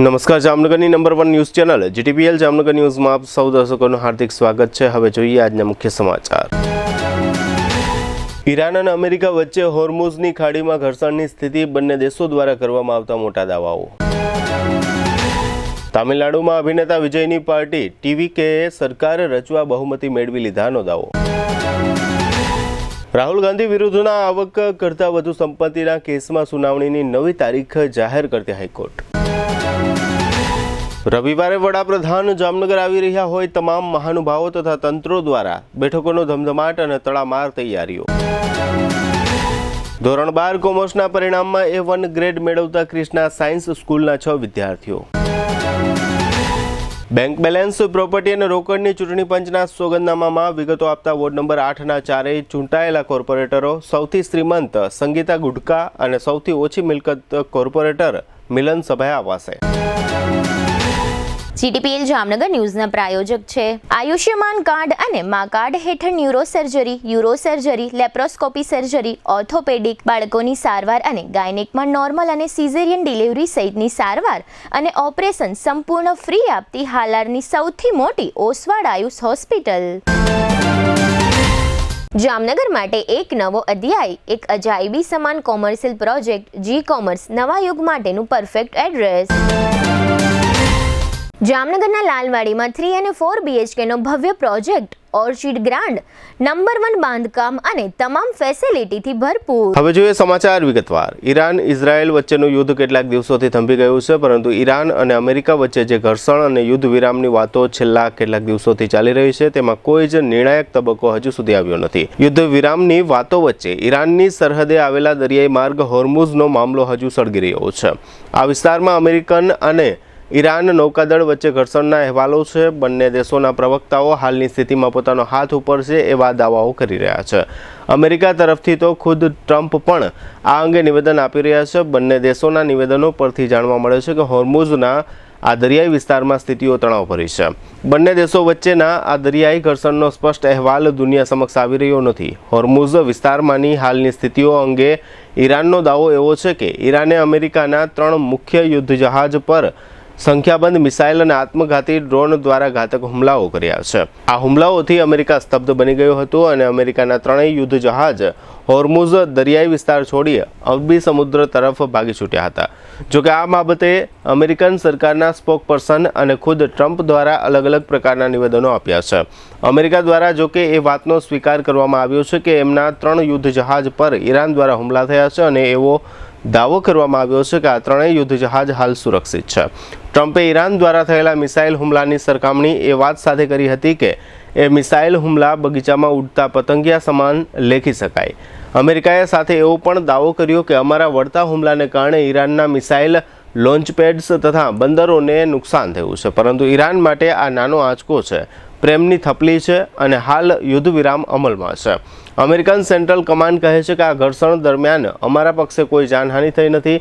નમસ્કાર, જામનગરની number 1 news channel GTPL Jamnagar ન્યૂઝમાં આપ સૌ દર્શકોનું હાર્દિક સ્વાગત છે। હવે જોઈએ આજના મુખ્ય સમાચાર। ઈરાન અને અમેરિકા વચ્ચે હોર્મુઝની ખાડીમાં ઘર્ષણની સ્થિતિ, બંને દેશો દ્વારા કરવામાં આવતા મોટા દાવાઓ। તામિલનાડુમાં અભિનેતા વિજયની પાર્ટી ટીવીકેએ સરકાર રચવા બહુમતી મેળવી લીધાનો દાવો। રાહુલ ગાંધી વિરુદ્ધના આવક કરતાં વધુ સંપત્તિના કેસમાં સુનાવણીની નવી તારીખ જાહેર કરતી હાઈકોર્ટ। રવિવારે વડાપ્રધાન જામનગર આવી રહ્યા હોય તમામ મહાનુભાવો તથા તંત્રો દ્વારા બેઠકોનો ધમધમાટ અને તડામાર તૈયારીઓ। ધોરણ 12 કોમર્સના પરિણામમાં A1 ગ્રેડ મેળવતા ક્રિષ્ના સાયન્સ સ્કૂલના 6 વિદ્યાર્થીઓ। બેંક બેલેન્સ, પ્રોપર્ટી અને રોકડની ચૂંટણી પંચના સોગંદનામામાં વિગતો આપતા વોર્ડ નંબર 8ના ચારેય ચૂંટાયેલા કોર્પોરેટરો, સૌથી શ્રીમંત સંગીતા ગુડકા અને સૌથી ઓછી મિલકત કોર્પોરેટર મિલન સભાએ આવાસે। જીટીપીએલ જામનગર ન્યૂઝના પ્રાયોજક છે આયુષ્યમાન કાર્ડ અને મા કાર્ડ હેઠળ ન્યુરોસર્જરી, યુરોસર્જરી, લેપ્રોસ્કોપી સર્જરી, ઓર્થોપેડિક, બાળકોની સારવાર અને ગાયનેકમાં નોર્મલ અને સિઝેરિયન ડિલિવરી સહિતની સારવાર અને ઓપરેશન સંપૂર્ણ ફ્રી આપતી હાલારની સૌથી મોટી ઓસવાડ આયુષ હોસ્પિટલ। જામનગર માટે એક નવો અધ્યાય, એક અજાયબી સમાન કોમર્શિયલ પ્રોજેક્ટ જી કોમર્સ, નવા યુગ માટેનું પરફેક્ટ એડ્રેસ। જામનગરના લાલવાડીમાં 3 અને 4 BHKનો ભવ્ય પ્રોજેક્ટ, ઓર્ચિડ ગ્રાન્ડ, નંબર 1 બાંધકામ અને તમામ ફેસિલિટીથી ભરપૂર। હવે જોઈએ સમાચાર વિગતવાર। ઈરાન ઇઝરાયલ વચ્ચેનું યુદ્ધ કેટલાક દિવસોથી થંભી ગયું છે, પરંતુ ઈરાન અને અમેરિકા વચ્ચે જે ઘર્ષણ અને યુદ્ધ વિરામની વાતો છેલ્લા કેટલાક દિવસોથી ચાલી રહી છે, તેમાં કોઈ જ નિર્ણાયક તબક્કો હજુ સુધી આવ્યો નથી। યુદ્ધ વિરામની વાતો વચ્ચે ઈરાનની સરહદે આવેલા દરિયાઈ માર્ગ હોર્મુઝનો મામલો હજુ સળગી રહ્યો છે। આ વિસ્તારમાં અમેરિકન અને ઈરાન નૌકાદળ વચ્ચે ઘર્ષણના અહેવાલો છે। બંને દેશોના પ્રવક્તાઓ હાલની સ્થિતિમાં પોતાનો હાથ ઉપર છે એવા દાવાઓ કરી રહ્યા છે। અમેરિકા તરફથી તો ખુદ ટ્રમ્પ પણ આ અંગે નિવેદન આપી રહ્યા છે। બંને દેશોના નિવેદનો પરથી જાણવા મળે છે કે હોર્મુઝના આ દરિયાઈ વિસ્તારમાં સ્થિતિઓ તણાવભરી છે। બંને દેશો વચ્ચેના આ દરિયાઈ ઘર્ષણનો સ્પષ્ટ અહેવાલ દુનિયા સમક્ષ આવી રહ્યો નથી। હોર્મુઝ વિસ્તારમાંની હાલની સ્થિતિઓ અંગે ઈરાનનો દાવો એવો છે કે ઈરાને અમેરિકાના 3 મુખ્ય યુદ્ધ જહાજ પર સંખ્યાબંધ મિસાઇલ અને આત્મઘાતી ડ્રોન દ્વારા ઘાતક હુમલાઓ કર્યા છે। આ હુમલાઓથી અમેરિકા સ્તબ્ધ બની ગયું હતું અને અમેરિકાના 3 યુદ્ધ જહાજ હોર્મુઝ દરિયાઈ વિસ્તાર છોડી અરબી સમુદ્ર તરફ ભાગી છૂટ્યા હતા। જોકે આ બાબતે અમેરિકન સરકારના સ્પોકપર્સન અને ખુદ ટ્રમ્પ દ્વારા અલગ અલગ પ્રકારના નિવેદનો આપ્યા છે। અમેરિકા દ્વારા જોકે એ વાતનો સ્વીકાર કરવામાં આવ્યો છે કે એમના 3 યુદ્ધ જહાજ પર ઈરાન દ્વારા હુમલા થયા છે અને એવો દાવો કરવામાં આવ્યો છે કે આ 3 યુદ્ધ જહાજ હાલ સુરક્ષિત છે। ટ્રમ્પે ઈરાન દ્વારા થયેલા મિસાઇલ હુમલાની સરખામણી એ વાત સાથે કરી હતી કે એ મિસાઇલ હુમલા બગીચામાં ઉડતા પતંગિયા સમાન લેખી શકાય। અમેરિકાએ સાથે એવો પણ દાવો કર્યો કે અમારા વળતા હુમલાને કારણે ઈરાનના મિસાઇલ લોન્ચપેડ્સ તથા બંદરોને નુકસાન થયું છે, પરંતુ ઈરાન માટે આ નાનો આંચકો છે, પ્રેમની થપલી છે અને હાલ યુદ્ધ વિરામ અમલમાં છે। અમેરિકન સેન્ટ્રલ કમાન્ડ કહે છે કે આ ઘર્ષણ દરમિયાન અમારા પક્ષે કોઈ જાનહાનિ થઈ નથી।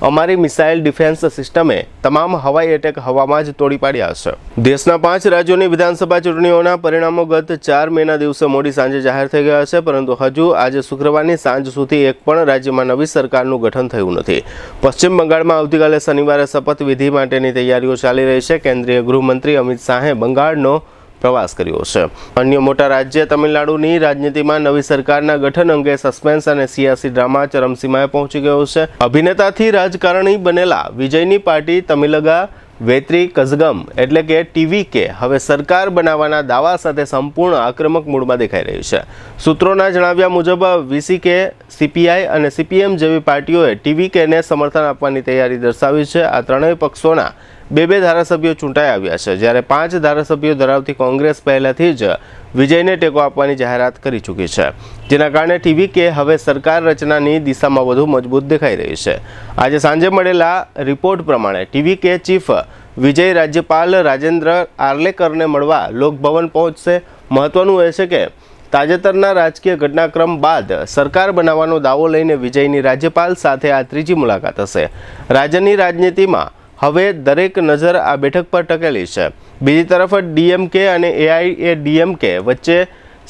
અમારી મિસાઇલ ડિફેન્સ સિસ્ટમે તમામ હવાઈ એટેક હવામાં જ તોડી પાડ્યા છે। દેશના 5 રાજ્યોની વિધાનસભા ચૂંટણીઓના પરિણામો ગત 4 મેના દિવસે મોડી સાંજે જાહેર થઈ ગયા છે, પરંતુ હજુ આજે શુક્રવારની સાંજ સુધી એક પણ રાજ્યમાં નવી સરકારનું ગઠન થયું નથી। પશ્ચિમ બંગાળમાં આવતીકાલે શનિવારે શપથવિધિ માટેની તૈયારીઓ ચાલી રહી છે। કેન્દ્રીય ગૃહમંત્રી અમિત શાહે બંગાળનો પ્રવાસ કર્યો છે। અન્ય મોટા રાજ્ય તમિલનાડુની રાજનીતિમાં નવી સરકારના ગઠન અંગે સસ્પેન્સ અને સિયાસી ડ્રામા ચરમસીમાએ પહોંચી ગયો છે। અભિનેતાથી રાજકારણી બનેલા વિજયની પાર્ટી તમિલગા વેત્રી કઝગમ એટલે કે ટીવીકે હવે સરકાર બનાવવાના દાવા સાથે સંપૂર્ણ આક્રમક મૂડમાં દેખાઈ રહી છે। સૂત્રોના જણાવ્યા મુજબ વીસીકે, સીપીઆઈ અને સીપીએમ જેવી પાર્ટીઓએ ટીવીકેને સમર્થન આપવાની તૈયારી દર્શાવી છે। આ 3 પક્ષોના 2 ધારાસભ્યો ચૂંટાઈ આવ્યા છે, જ્યારે 5 ધારાસભ્યો ધરાવતી કોંગ્રેસ પહેલાથી જ વિજયને ટેકો આપવાની જાહેરાત કરી ચૂકી છે, જેના કારણે ટીવીકે હવે સરકાર રચનાની દિશામાં વધુ મજબૂત દેખાઈ રહી છે। આજે સાંજે મળેલા રિપોર્ટ પ્રમાણે ટીવીકે ચીફ વિજય રાજ્યપાલ રાજેન્દ્ર આર્લેકરને મળવા લોકભવન પહોંચશે। મહત્વનું એ છે કે તાજેતરના રાજકીય ઘટનાક્રમ બાદ સરકાર બનાવવાનો દાવો લઈને વિજયની રાજ્યપાલ સાથે આ 3જી મુલાકાત હશે। રાજ્યની રાજનીતિમાં હવે દરેક નજર આ બેઠક પર ટકેલી છે। બીજી તરફ ડીએમકે અને એઆઈએડીએમકે વચ્ચે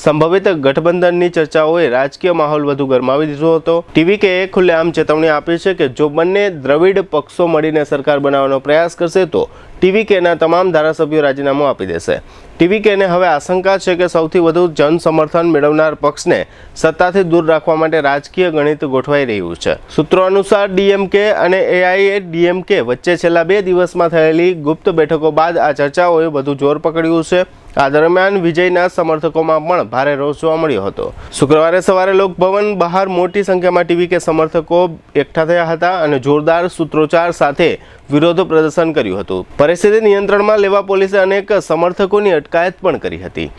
સંભવિત ગઠબંધનની ચર્ચાઓએ રાજકીય માહોલ વધુ ગરમાવી દીધો હતો. ટીવીકેએ ખુલ્લેઆમ ચેતવણી આપી છે કે જો બંને દ્રવિડ પક્ષો મળીને સરકાર બનાવવાનો પ્રયાસ કરશે તો ટીવીકેના તમામ ધારાસભ્યો રાજીનામું આપી દેશે. ટીવીકેને હવે આશંકા છે કે સૌથી વધુ જન સમર્થન મેળવનાર પક્ષને સત્તાથી દૂર રાખવા માટે રાજકીય ગણિત ગોઠવાઈ રહ્યું છે. સૂત્રો અનુસાર ડીએમકે અને એઆઈએડીએમકે વચ્ચે છેલ્લા 2 દિવસમાં થયેલી ગુપ્ત બેઠકો બાદ આ ચર્ચાઓએ વધુ જોર પકડ્યું છે. આ દરમિયાન વિજયના સમર્થકોમાં પણ ભારે રોષ જોવા મળ્યો હતો. શુક્રવારે સવારે લોકભવન બહાર મોટી સંખ્યામાં ટીવીકે સમર્થકો એકઠા થયા હતા અને જોરદાર સૂત્રોચ્ચાર સાથે વિરોધ પ્રદર્શન કર્યું હતું. પરિસ્થિતિ નિયંત્રણમાં લેવા પોલીસે અનેક સમર્થકોની અટકાયત પણ કરી હતી.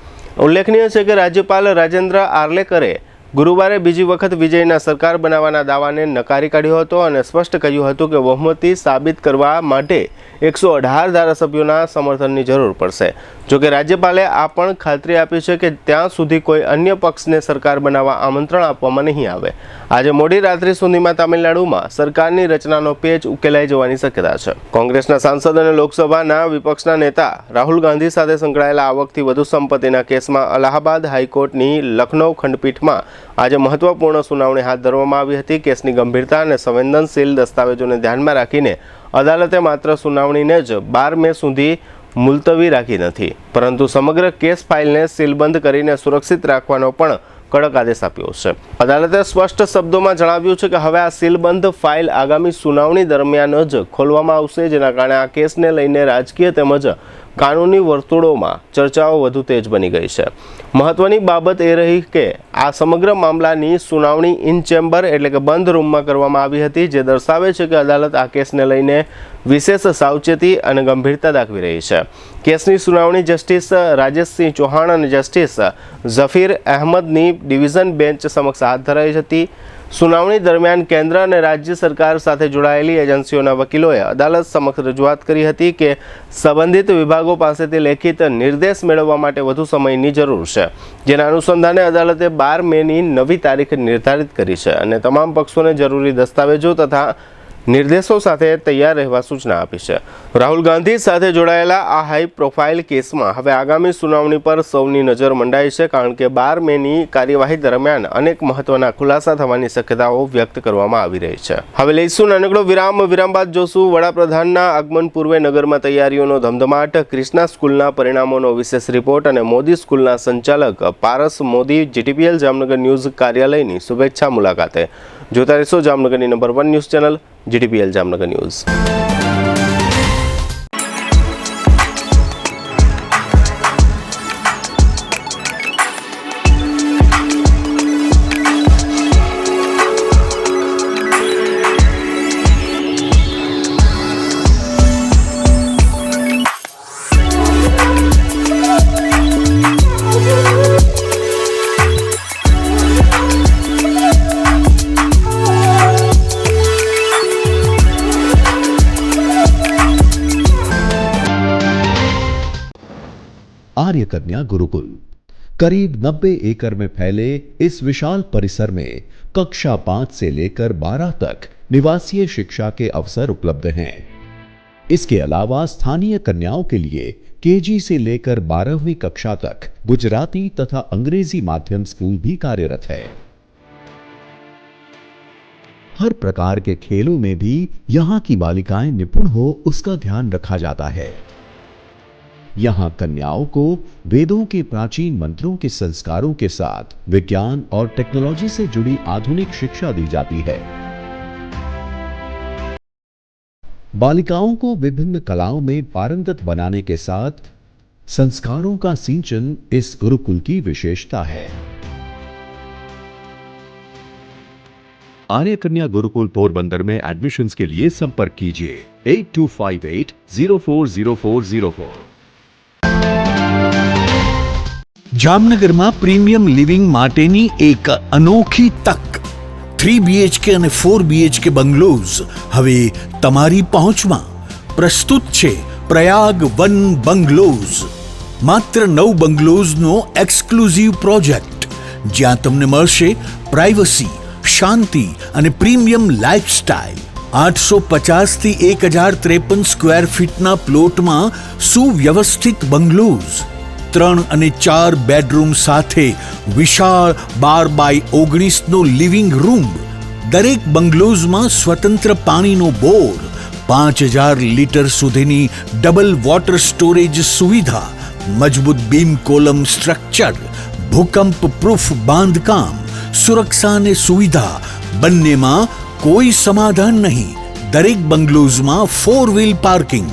ઉલ્લેખનીય છે કે રાજ્યપાલ રાજેન્દ્ર આર્લેકરે ગુરુવારે બીજી વખત વિજયના સરકાર બનાવવાના દાવાને નકારી કાઢ્યો હતો અને સ્પષ્ટ કહ્યું હતું કે બહુમતી સાબિત કરવા માટે 118 ધારાસભ્યોના સમર્થનની જરૂર પડશે. જોકે રાજ્યપાલે આ પણ ખાતરી આપી છે કે ત્યાં સુધી કોઈ અન્ય પક્ષને સરકાર બનાવવા આમંત્રણ આપવામાં નહીં આવે. આજે મોડી રાત્રિ સુધીમાં તામિલનાડુમાં સરકારની રચનાનો પેચ ઉકેલાઈ જવાની શક્યતા છે. કોંગ્રેસના સાંસદ અને લોકસભાના વિપક્ષના નેતા રાહુલ ગાંધી સાથે સંકળાયેલા આવકથી વધુ સંપત્તિના કેસમાં અલ્હાબાદ હાઈકોર્ટની લખનૌ ખંડપીઠમાં આજે મહત્વપૂર્ણ સુનાવણી હાથ ધરવામાં આવી હતી. કેસની ગંભીરતા અને સંવેદનશીલ દસ્તાવેજોને ધ્યાનમાં રાખીને અદાલતે માત્ર સુનાવણીને જ 12 મે સુધી મુલતવી રાખી નથી, પરંતુ સમગ્ર કેસ ફાઇલને સીલબંધ કરીને સુરક્ષિત રાખવાનો પણ કડક આદેશ આપ્યો છે. અદાલતે સ્પષ્ટ શબ્દોમાં જણાવ્યું છે કે હવે આ સીલબંધ ફાઇલ આગામી સુનાવણી દરમિયાન જ ખોલવામાં આવશે, જેના કારણે આ કેસને લઈને રાજકીય તેમજ કાનૂની વર્તુળોમાં ચર્ચાઓ વધુ તેજ બની ગઈ છે. મહત્વની બાબત એ રહી કે આ સમગ્ર મામલાની સુનાવણી ઇન ચેમ્બર એટલે કે બંધ રૂમમાં કરવામાં આવી હતી, જે દર્શાવે છે કે અદાલત આ કેસને લઈને વિશેષ સાવચેતી અને ગંભીરતા દાખવી રહી છે. કેસની સુનાવણી જસ્ટિસ રાજેશસિંહ ચૌહાણ અને જસ્ટિસ ઝફીર અહેમદની ડિવિઝન બેન્ચ સમક્ષ હાથ ધરાઈ હતી. સુનાવણી દરમિયાન કેન્દ્ર અને રાજ્ય સરકાર સાથે જોડાયેલી એજન્સીઓના વકીલોએ અદાલત સમક્ષ રજૂઆત કરી હતી કે સંબંધિત વિભાગો પાસેથી લેખિત નિર્દેશ મેળવવા માટે વધુ સમયની જરૂર છે, જેના અનુસંધાને અદાલતે 12 મેની નવી તારીખ નિર્ધારિત કરી છે અને તમામ પક્ષોને જરૂરી દસ્તાવેજો તથા નિર્દેશો સાથે તૈયાર રહેવા સૂચના આપી છે. રાહુલ ગાંધી સાથે જોડાયેલા આ હાઈ પ્રોફાઇલ કેસમાં હવે આગામી સુનાવણી પર સૌની નજર મંડાઈ છે, કારણ કે 12 મેની કાર્યવાહી દરમિયાન અનેક મહત્વના ખુલાસા થવાની શક્યતાઓ વ્યક્ત કરવામાં આવી રહી છે. હવે લઈશું નાનકડો વિરામ બાદ જોશું વડાપ્રધાનના આગમન પૂર્વે નગરમાં તૈયારીઓનો ધમધમાટ, ક્રિષ્ના સ્કૂલના પરિણામોનો વિશેષ રિપોર્ટ અને મોદી સ્કૂલના સંચાલક પારસ મોદી જીટીપીએલ જામનગર ન્યૂઝ કાર્યાલયની શુભેચ્છા મુલાકાતે. જોતા રહેશો જામનગરની number 1 news channel GTPL Jamnagar news. Arya Kanya Gurukul करीब 90 एकड़ में फैले इस विशाल परिसर में कक्षा 5 से लेकर 12 तक निवासीय शिक्षा के अवसर उपलब्ध हैं. इसके अलावा स्थानीय कन्याओं के लिए केजी से लेकर 12वीं कक्षा तक गुजराती तथा अंग्रेजी माध्यम स्कूल भी कार्यरत है. हर प्रकार के खेलों में भी यहाँ की बालिकाएं निपुण हो उसका ध्यान रखा जाता है. यहाँ कन्याओं को वेदों के प्राचीन मंत्रों के संस्कारों के साथ विज्ञान और टेक्नोलॉजी से जुड़ी आधुनिक शिक्षा दी जाती है. बालिकाओं को विभिन्न कलाओं में पारंगत बनाने के साथ संस्कारों का सिंचन इस गुरुकुल की विशेषता है. आर्य कन्या गुरुकुल पोरबंदर में एडमिशन्स के लिए संपर्क कीजिए 8258040404. જામનગરમાં પ્રીમિયમ લિવિંગ માટેની એક અનોખી તક 3 BHK અને 4 BHK બંગલોઝ હવે તમારી પહોંચમાં. પ્રસ્તુત છે પ્રયાગ વન બંગલોઝ, માત્ર 9 બંગલોઝનો એક્સક્લુઝિવ પ્રોજેક્ટ, જ્યાં તમને મળશે પ્રાઇવસી, શાંતિ અને પ્રીમિયમ લાઇફસ્ટાઇલ. 850 થી 1053 સ્ક્વેર ફીટના પ્લોટમાં સુવ્યવસ્થિત બંગલોઝ, 3 અને 4 બેડરૂમ સાથે વિશાળ 12x19નો લિવિંગ રૂમ, દરેક બંગલોઝમાં સ્વતંત્ર પાણીનો બોર, 5000 લીટર સુધીની ડબલ વોટર સ્ટોરેજ સુવિધા, મજબૂત બીમ કોલમ સ્ટ્રક્ચર, ભૂકંપ પ્રૂફ બાંધકામ, સુરક્ષા અને સુવિધા બંનેમાં કોઈ સમાધાન નહીં. દરેક બંગલોઝમાં 4 વ્હીલ પાર્કિંગ,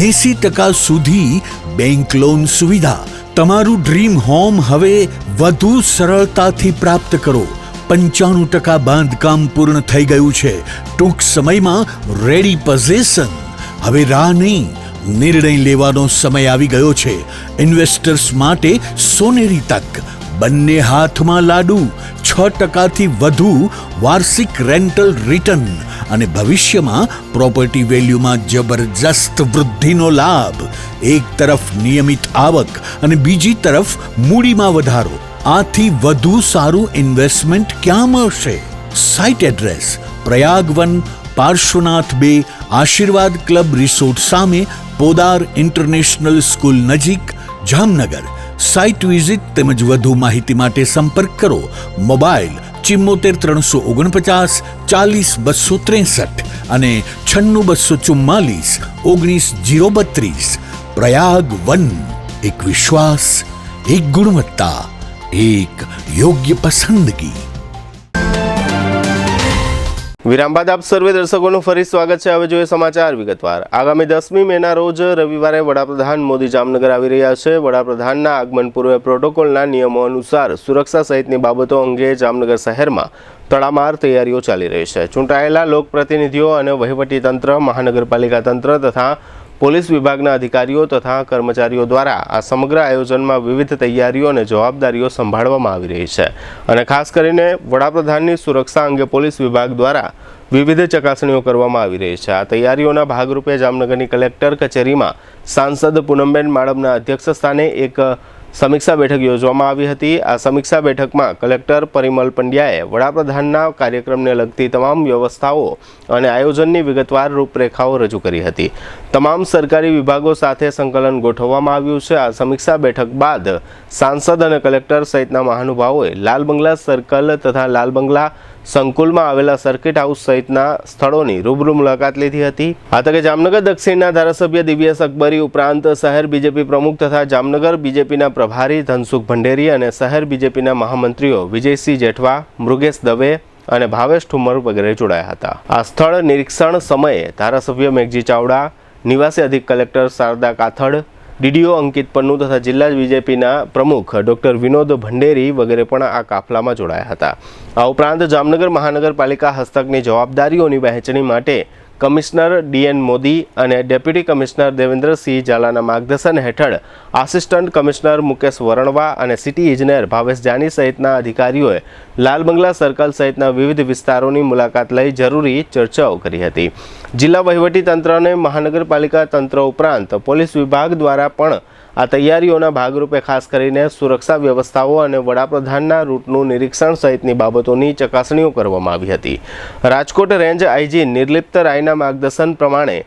80% સુધી બેંક લોન સુવિધા. તમારું ડ્રીમ હોમ હવે વધુ સરળતાથી પ્રાપ્ત કરો. 95% બાંધકામ પૂર્ણ થઈ ગયું છે. ટૂંક સમયમાં રેડી પોઝેશન. હવે રાહ નહીં, નિર્ણય લેવાનો સમય આવી ગયો છે. ઇન્વેસ્ટર્સ માટે સોનેરી તક. બંને હાથમાં લાડુ. 6%થી વધુ વાર્ષિક રેન્ટલ રિટર્ન અને ભવિષ્યમાં પ્રોપર્ટી વેલ્યુમાં જબરજસ્ત વૃદ્ધિનો લાભ. એક તરફ નિયમિત આવક અને બીજી તરફ મૂડીમાં વધારો. આથી વધુ સારું ઇન્વેસ્ટમેન્ટ ક્યાં મળશે? સાઇટ એડ્રેસ પ્રયાગ 1, પાર્શ્વનાથ 2, આશીર્વાદ ક્લબ રિસોર્ટ સામે, પોદાર ઇન્ટરનેશનલ સ્કૂલ નજીક, જામનગર. સાઇટ વિઝિટ તેમજ વધુ માહિતી માટે સંપર્ક કરો. મોબાઈલ 74 349 40 263 અને 96 244 19 032. પ્રયાગ 1, એક વિશ્વાસ, એક ગુણવત્તા, એક યોગ્ય પસંદગી. વિરામ બાદ આપ સર્વે દર્શકોનું ફરી સ્વાગત છે. હવે જોઈએ સમાચાર વિગતવાર. આગામી 10મી મેના રોજ રવિવારે વડાપ્રધાન મોદી જામનગર આવી રહ્યા છે. વડાપ્રધાનના આગમન પૂર્વે પ્રોટોકોલના નિયમો અનુસાર સુરક્ષા સહિતની બાબતો અંગે જામનગર શહેરમાં તડામાર તૈયારીઓ ચાલી રહી છે. ચૂંટાયેલા લોકપ્રતિનિધિઓ અને વહીવટીતંત્ર, મહાનગરપાલિકા તંત્ર તથા પોલીસ વિભાગના અધિકારીઓ તથા કર્મચારીઓ દ્વારા આ સમગ્ર આયોજનમાં વિવિધ તૈયારીઓ અને જવાબદારીઓ સંભાળવામાં આવી રહી છે અને ખાસ કરીને વડાપ્રધાનની સુરક્ષા અંગે પોલીસ વિભાગ દ્વારા વિવિધ ચકાસણીઓ કરવામાં આવી રહી છે. આ તૈયારીઓના ભાગરૂપે જામનગરની કલેક્ટર કચેરીમાં સાંસદ પૂનમબેન માડમના અધ્યક્ષસ્થાને એક સમીક્ષા બેઠક યોજવામાં આવી હતી. આ સમીક્ષા બેઠકમાં કલેક્ટર પરિમલ પંડ્યાએ વડાપ્રધાનના કાર્યક્રમને લગતી તમામ વ્યવસ્થાઓ અને આયોજનની વિગતવાર રૂપરેખાઓ રજૂ કરી હતી. તમામ સરકારી વિભાગો સાથે સંકલન ગોઠવવામાં આવ્યું છે. આ સમીક્ષા બેઠક બાદ સાંસદ અને કલેક્ટર સહિતના મહાનુભાવોએ લાલ બંગલા સર્કલ તથા લાલ બંગલા સંકુલમાં આવેલા સર્કિટ હાઉસ સહિતના સ્થળોની રૂબરૂ મુલાકાત લીધી હતી. આ તકે જામનગર દક્ષિણના ધારાસભ્ય દિવ્યેશ અકબરી ઉપરાંત શહેર બીજેપી પ્રમુખ તથા જામનગર બીજેપીના પ્રભારી ધનસુખ ભંડેરી અને શહેર બીજેપીના મહામંત્રીઓ વિજયસિંહ જેઠવા, મૃગેશ દવે અને ભાવેશ ઠુમર વગેરે જોડાયા હતા. આ સ્થળ નિરીક્ષણ સમયે ધારાસભ્ય મેઘજી ચાવડા, નિવાસી અધિક કલેક્ટર શારદા કાથડ, ડીડીઓ અંકિત પન્નુ તથા જિલ્લા બીજેપીના પ્રમુખ ડોક્ટર વિનોદ ભંડેરી વગેરે પણ આ કાફલામાં જોડાયા હતા. આ ઉપરાંત જામનગર મહાનગરપાલિકા હસ્તકની જવાબદારીઓની વહેંચણી માટે કમિશનર ડીએન મોદી અને ડેપ્યુટી કમિશનર દેવેન્દ્રસિંહ ઝાલાના માર્ગદર્શન હેઠળ આસિસ્ટન્ટ કમિશનર મુકેશ વરણવા અને સિટી ઇજનેર ભાવેશ જાની સહિતના અધિકારીઓએ લાલ બંગલા સર્કલ સહિતના વિવિધ વિસ્તારોની મુલાકાત લઈ જરૂરી ચર્ચાઓ કરી હતી. જિલ્લા વહીવટીતંત્ર અને મહાનગરપાલિકા તંત્ર ઉપરાંત પોલીસ વિભાગ દ્વારા પણ આ તૈયારીઓના ભાગરૂપે ખાસ કરીને સુરક્ષા વ્યવસ્થાઓ અને વડાપ્રધાનના રૂટનું નિરીક્ષણ સહિતની બાબતોની ચકાસણીઓ કરવામાં આવી હતી. રાજકોટ રેન્જ આઈજી નિર્લિપ્ત રાયના માર્ગદર્શન પ્રમાણે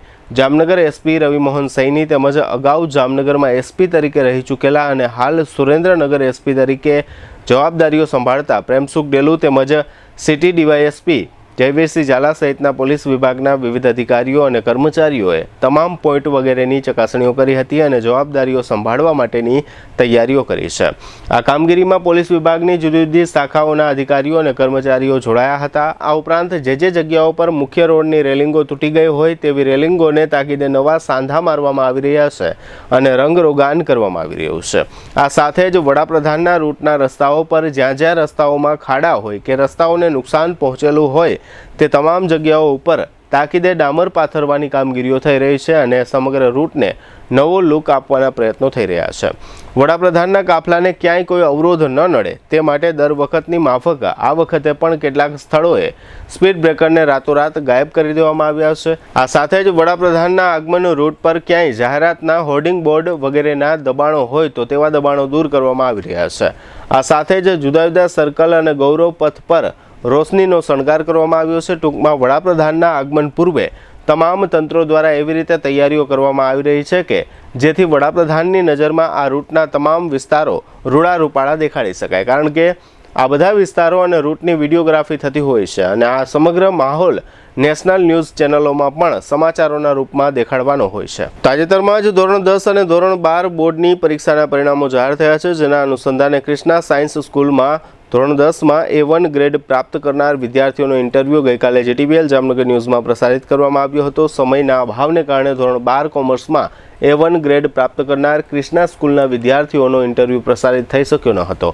જામનગર એસપી રવિમોહન સૈની તેમજ અગાઉ જામનગરમાં એસપી તરીકે રહી ચૂકેલા અને હાલ સુરેન્દ્રનગર એસપી તરીકે જવાબદારીઓ સંભાળતા પ્રેમસુખ ડેલુ તેમજ સિટી ડીવાયએસપી જયવીરસિંહ ઝાલા સહિતના પોલીસ વિભાગના વિવિધ અધિકારીઓ અને કર્મચારીઓએ તમામ પોઈન્ટ વગેરેની ચકાસણીઓ કરી હતી અને જવાબદારીઓ સંભાળવા માટેની તૈયારીઓ કરી છે. આ કામગીરીમાં પોલીસ વિભાગની જુદી જુદી શાખાઓના અધિકારીઓ અને કર્મચારીઓ જોડાયા હતા. આ ઉપરાંત જે જગ્યાઓ પર મુખ્ય રોડની રેલિંગો તૂટી ગઈ હોય તેવી રેલિંગોને તાકીદે નવા સાંધા મારવામાં આવી રહ્યા છે અને રંગરોગાન કરવામાં આવી રહ્યું છે. આ સાથે જ વડાપ્રધાનના રૂટના રસ્તાઓ પર જ્યાં જ્યાં રસ્તાઓમાં ખાડા હોય કે રસ્તાઓને નુકસાન પહોંચેલું હોય તે તમામ જગ્યાઓ ઉપર તાકીદે ડામર પાથરવાની કામગીરીઓ થઈ રહી છે અને સમગ્ર રૂટને નવો લુક આપવાના પ્રયત્નો થઈ રહ્યા છે. વડાપ્રધાનના કાફલાને ક્યાંય કોઈ અવરોધ ન નડે તે માટે દર વખતની માફક આ વખતે પણ કેટલાક સ્થળોએ સ્પીડ બ્રેકરને રાતોરાત ગાયબ કરી દેવામાં આવ્યા છે. આ સાથે જ વડાપ્રધાનના આગમન રૂટ પર ક્યાંય જાહેરાતના હોર્ડિંગ બોર્ડ વગેરેના દબાણો હોય તો તેવા દબાણો દૂર કરવામાં આવી રહ્યા છે. આ સાથે જ જુદા જુદા સર્કલ અને ગૌરવ પથ પર રોશનીનો શણગાર કરવામાં આવ્યો છે. ટૂંકમાં વડાપ્રધાનના આગમન પૂર્વે તમામ તંત્રો દ્વારા એવી રીતે તૈયારીઓ કરવામાં આવી રહી છે કે જેથી વડાપ્રધાનની નજરમાં આ રૂટના તમામ વિસ્તારો રૂડા રૂપાળા દેખાડી શકાય, કારણ કે આ બધા વિસ્તારો અને રૂટની વિડીયોગ્રાફી થતી હોય છે અને આ સમગ્ર માહોલ નેશનલ ન્યૂઝ ચેનલોમાં પણ સમાચારોના રૂપમાં દેખાડવાનો હોય છે. તાજેતરમાં જ ધોરણ 10 અને ધોરણ 12 બોર્ડની પરીક્ષાના પરિણામો જાહેર થયા છે, જેના અનુસંધાને ક્રિષ્ના સાયન્સ સ્કૂલમાં ધોરણ 10માં A1 ગ્રેડ પ્રાપ્ત કરનાર વિદ્યાર્થીઓનો ઇન્ટરવ્યૂ ગઈકાલે GTPL જામનગર ન્યૂઝમાં પ્રસારિત કરવામાં આવ્યો હતો. સમયના અભાવને કારણે ધોરણ 12 કોમર્સમાં A1 ગ્રેડ પ્રાપ્ત કરનાર ક્રિષ્ના સ્કૂલના વિદ્યાર્થીઓનો ઇન્ટરવ્યૂ પ્રસારિત થઈ શક્યો ન હતો.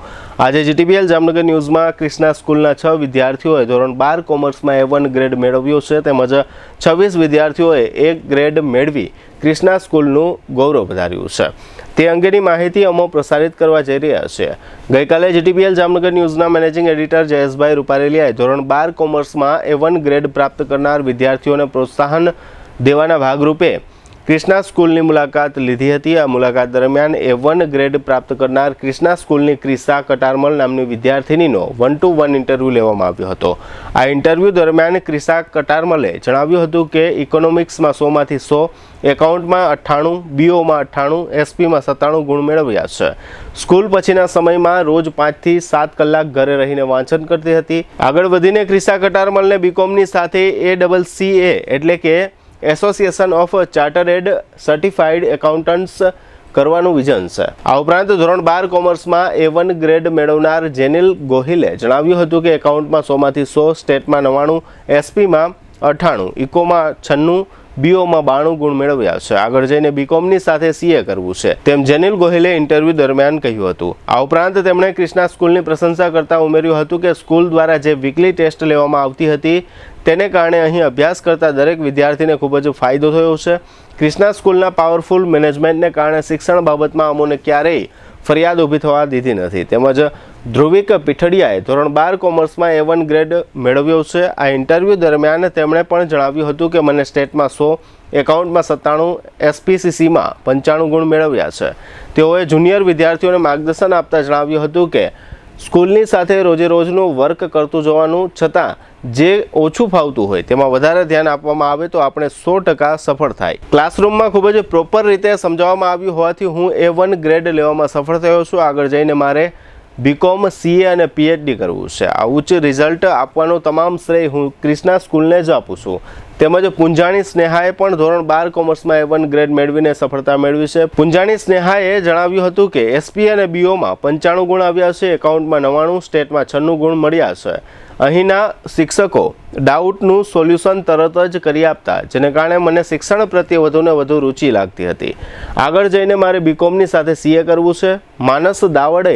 આજે GTPL જામનગર ન્યૂઝમાં ક્રિષ્ના સ્કૂલના 6 વિદ્યાર્થીઓએ ધોરણ 12 કોમર્સમાં A1 ગ્રેડ મેળવ્યો છે, તેમજ 26 વિદ્યાર્થીઓએ A ગ્રેડ મેળવી ક્રિષ્ના સ્કૂલનું ગૌરવ વધાર્યું છે. તે અંગેની માહિતી અમો પ્રસારિત કરવા જઈ રહ્યા છે. ગઈકાલે GTPL જામનગર ન્યૂઝના મેનેજિંગ એડિટર જયેશભાઈ રૂપારેલિયાએ ધોરણ 12 કોમર્સમાં A1 ગ્રેડ પ્રાપ્ત કરનાર વિદ્યાર્થીઓને પ્રોત્સાહન દેવાના ભાગરૂપે ક્રિષ્ના સ્કૂલની મુલાકાત લીધી હતી. આ મુલાકાત દરમિયાન A1 ગ્રેડ પ્રાપ્ત કરનાર ક્રિષ્ના સ્કૂલની ક્રિશા કટારમલ નામની વિદ્યાર્થીનીનો 1-to-1 ઇન્ટરવ્યૂ લેવામાં આવ્યો હતો. આ ઇન્ટરવ્યૂ દરમિયાન ક્રિશા કટારમલે જણાવ્યું હતું કે ઇકોનોમિક્સમાં 100માંથી 100, એકાઉન્ટમાં 98, BOમાં 98, SPમાં 97 ગુણ મેળવ્યા છે. સ્કૂલ પછીના સમયમાં રોજ 5 થી 7 કલાક ઘરે રહીને વાંચન કરતી હતી. આગળ વધીને ક્રિશા કટારમલને BComની સાથે ACCA એટલે કે association of chartered certified accountants કરવાનું વિઝન છે. આ ઉપરાંત ધોરણ 12 કોમર્સમાં A1 ગ્રેડ મેળવનાર જેનિલ ગોહિલે જણાવ્યું હતું કે એકાઉન્ટમાં 100માંથી 100, સ્ટેટમાં 99, SPમાં 98, ઇકોમાં 96, BOમાં 92 ગુણ મેળવ્યા છે. આગળ જઈને BComની સાથે CA કરવું છે, તેમ જેનિલ ગોહિલે ઇન્ટરવ્યૂ દરમિયાન કહ્યું હતું. આ ઉપરાંત તેમણે ક્રિષ્ના સ્કૂલની પ્રશંસા કરતા ઉમેર્યું હતું કે સ્કૂલ દ્વારા જે વીકલી ટેસ્ટ લેવામાં આવતી હતી તેને કારણે અહીં અભ્યાસ કરતા દરેક વિદ્યાર્થીને ખૂબ જ ફાયદો થયો છે. ક્રિષ્ના સ્કૂલના પાવરફુલ મેનેજમેન્ટને કારણે શિક્ષણ બાબતમાં અમોને ક્યારેય ફરિયાદ ઊભી થવા દીધી નથી. તેમજ ધ્રુવિક પીઠડિયાએ ધોરણ 12 કોમર્સમાં A1 ગ્રેડ મેળવ્યો છે. આ ઇન્ટરવ્યૂ દરમિયાન તેમણે પણ જણાવ્યું હતું કે મને સ્ટેટમાં 100, એકાઉન્ટમાં 97, SPCCમાં 95 ગુણ મેળવ્યા છે. તેઓએ જુનિયર વિદ્યાર્થીઓને માર્ગદર્શન આપતા જણાવ્યું હતું કે સ્કૂલની સાથે રોજે રોજનું વર્ક કરતું જવાનું, છતાં જે ઓછું ફાવતું હોય તેમાં વધારે ધ્યાન આપવામાં આવે તો આપણે 100% સફળ થાય. ક્લાસરૂમમાં ખૂબ જ પ્રોપર રીતે સમજાવવામાં આવ્યું હોવાથી હું A1 ગ્રેડ લેવામાં સફળ થયો છું. આગળ જઈને મારે BCom, CA અને PhD કરવું છે. આ ઉચ્ચ રિઝલ્ટ આપવાનો તમામ શ્રેય હું ક્રિષ્ના સ્કૂલને જ આપું છું. તેમજ પુંજાણી સ્નેહાએ પણ ધોરણ 12 કોમર્સમાં A1 ગ્રેડ મેળવીને સફળતા મેળવી છે. પુંજાણી સ્નેહાએ જણાવ્યું હતું કે SP અને BOમાં 95 ગુણ આવ્યા છે, એકાઉન્ટમાં 99, સ્ટેટમાં 96 ગુણ મળ્યા છે. અહીંના શિક્ષકો ડાઉટનું સોલ્યુશન તરત જ કરી આપતા, જેને કારણે મને શિક્ષણ પ્રત્યે વધુને વધુ રુચિ લાગતી હતી. આગળ જઈને મારે BComની સાથે CA કરવું છે. માનસ દાવડે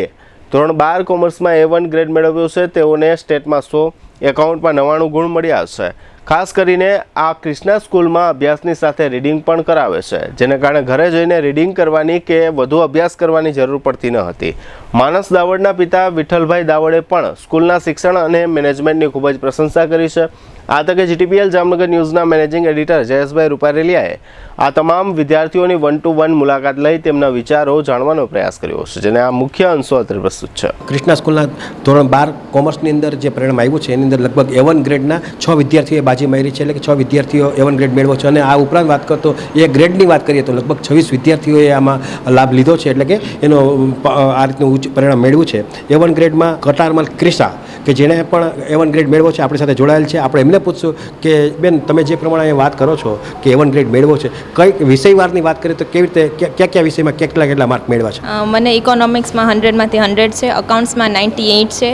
ધોરણ 12 કોમર્સમાં A1 ગ્રેડ મેળવ્યો છે. તેઓને સ્ટેટમાં 100, એકાઉન્ટમાં 99 ગુણ મળ્યા છે. ખાસ કરીને આ ક્રિષ્ના સ્કૂલમાં અભ્યાસની સાથે રીડિંગ પણ કરાવે છે, જેને કારણે ઘરે જઈને રીડિંગ કરવાની કે વધુ અભ્યાસ કરવાની જરૂર પડતી ન હતી. માનસ દાવડના પિતા વિઠ્ઠલભાઈ દાવડે પણ સ્કૂલના શિક્ષણ અને મેનેજમેન્ટની ખૂબ જ પ્રશંસા કરી છે. આ તકે GTPL જામનગર ન્યૂઝના મેનેજિંગ એડિટર જયેશભાઈ રૂપારેલિયાએ આ તમામ વિદ્યાર્થીઓની 1-to-1 મુલાકાત લઈ તેમના વિચારો જાણવાનો પ્રયાસ કર્યો છે, જેને આ મુખ્ય અંશો અત્રે પ્રસ્તુત છે. ક્રિષ્ના સ્કૂલના ધોરણ 12 કોમર્સની અંદર જે પરિણામ આવ્યું છે એની અંદર લગભગ A1 ગ્રેડના 6 વિદ્યાર્થીઓએ બાજી મારી છે, એટલે કે 6 વિદ્યાર્થીઓ A1 ગ્રેડ મેળવ્યો છે. અને આ ઉપરાંત વાત કરતો A ગ્રેડની વાત કરીએ તો લગભગ 26 વિદ્યાર્થીઓએ આમાં લાભ લીધો છે, એટલે કે એનો આ રીતનું ઉચ્ચ પરિણામ મેળવ્યું છે. A1 ગ્રેડમાં કટારમલ ક્રિશા કે જેણે પણ A1 ગ્રેડ મેળવ્યો છે આપણી સાથે જોડાયેલ છે. આપણે એમને પૂછશું કે બેન, તમે જે પ્રમાણે વાત કરો છો કે A1 ગ્રેડ મેળવ્યો છે, કઈ વિષયવારની વાત કરીએ તો કેવી રીતે કયા વિષયમાં કેટલા માર્ક મેળવ્યા છે? મને ઇકોનોમિક્સમાં 100માંથી 100 છે, અકાઉન્ટ્સમાં 98 છે,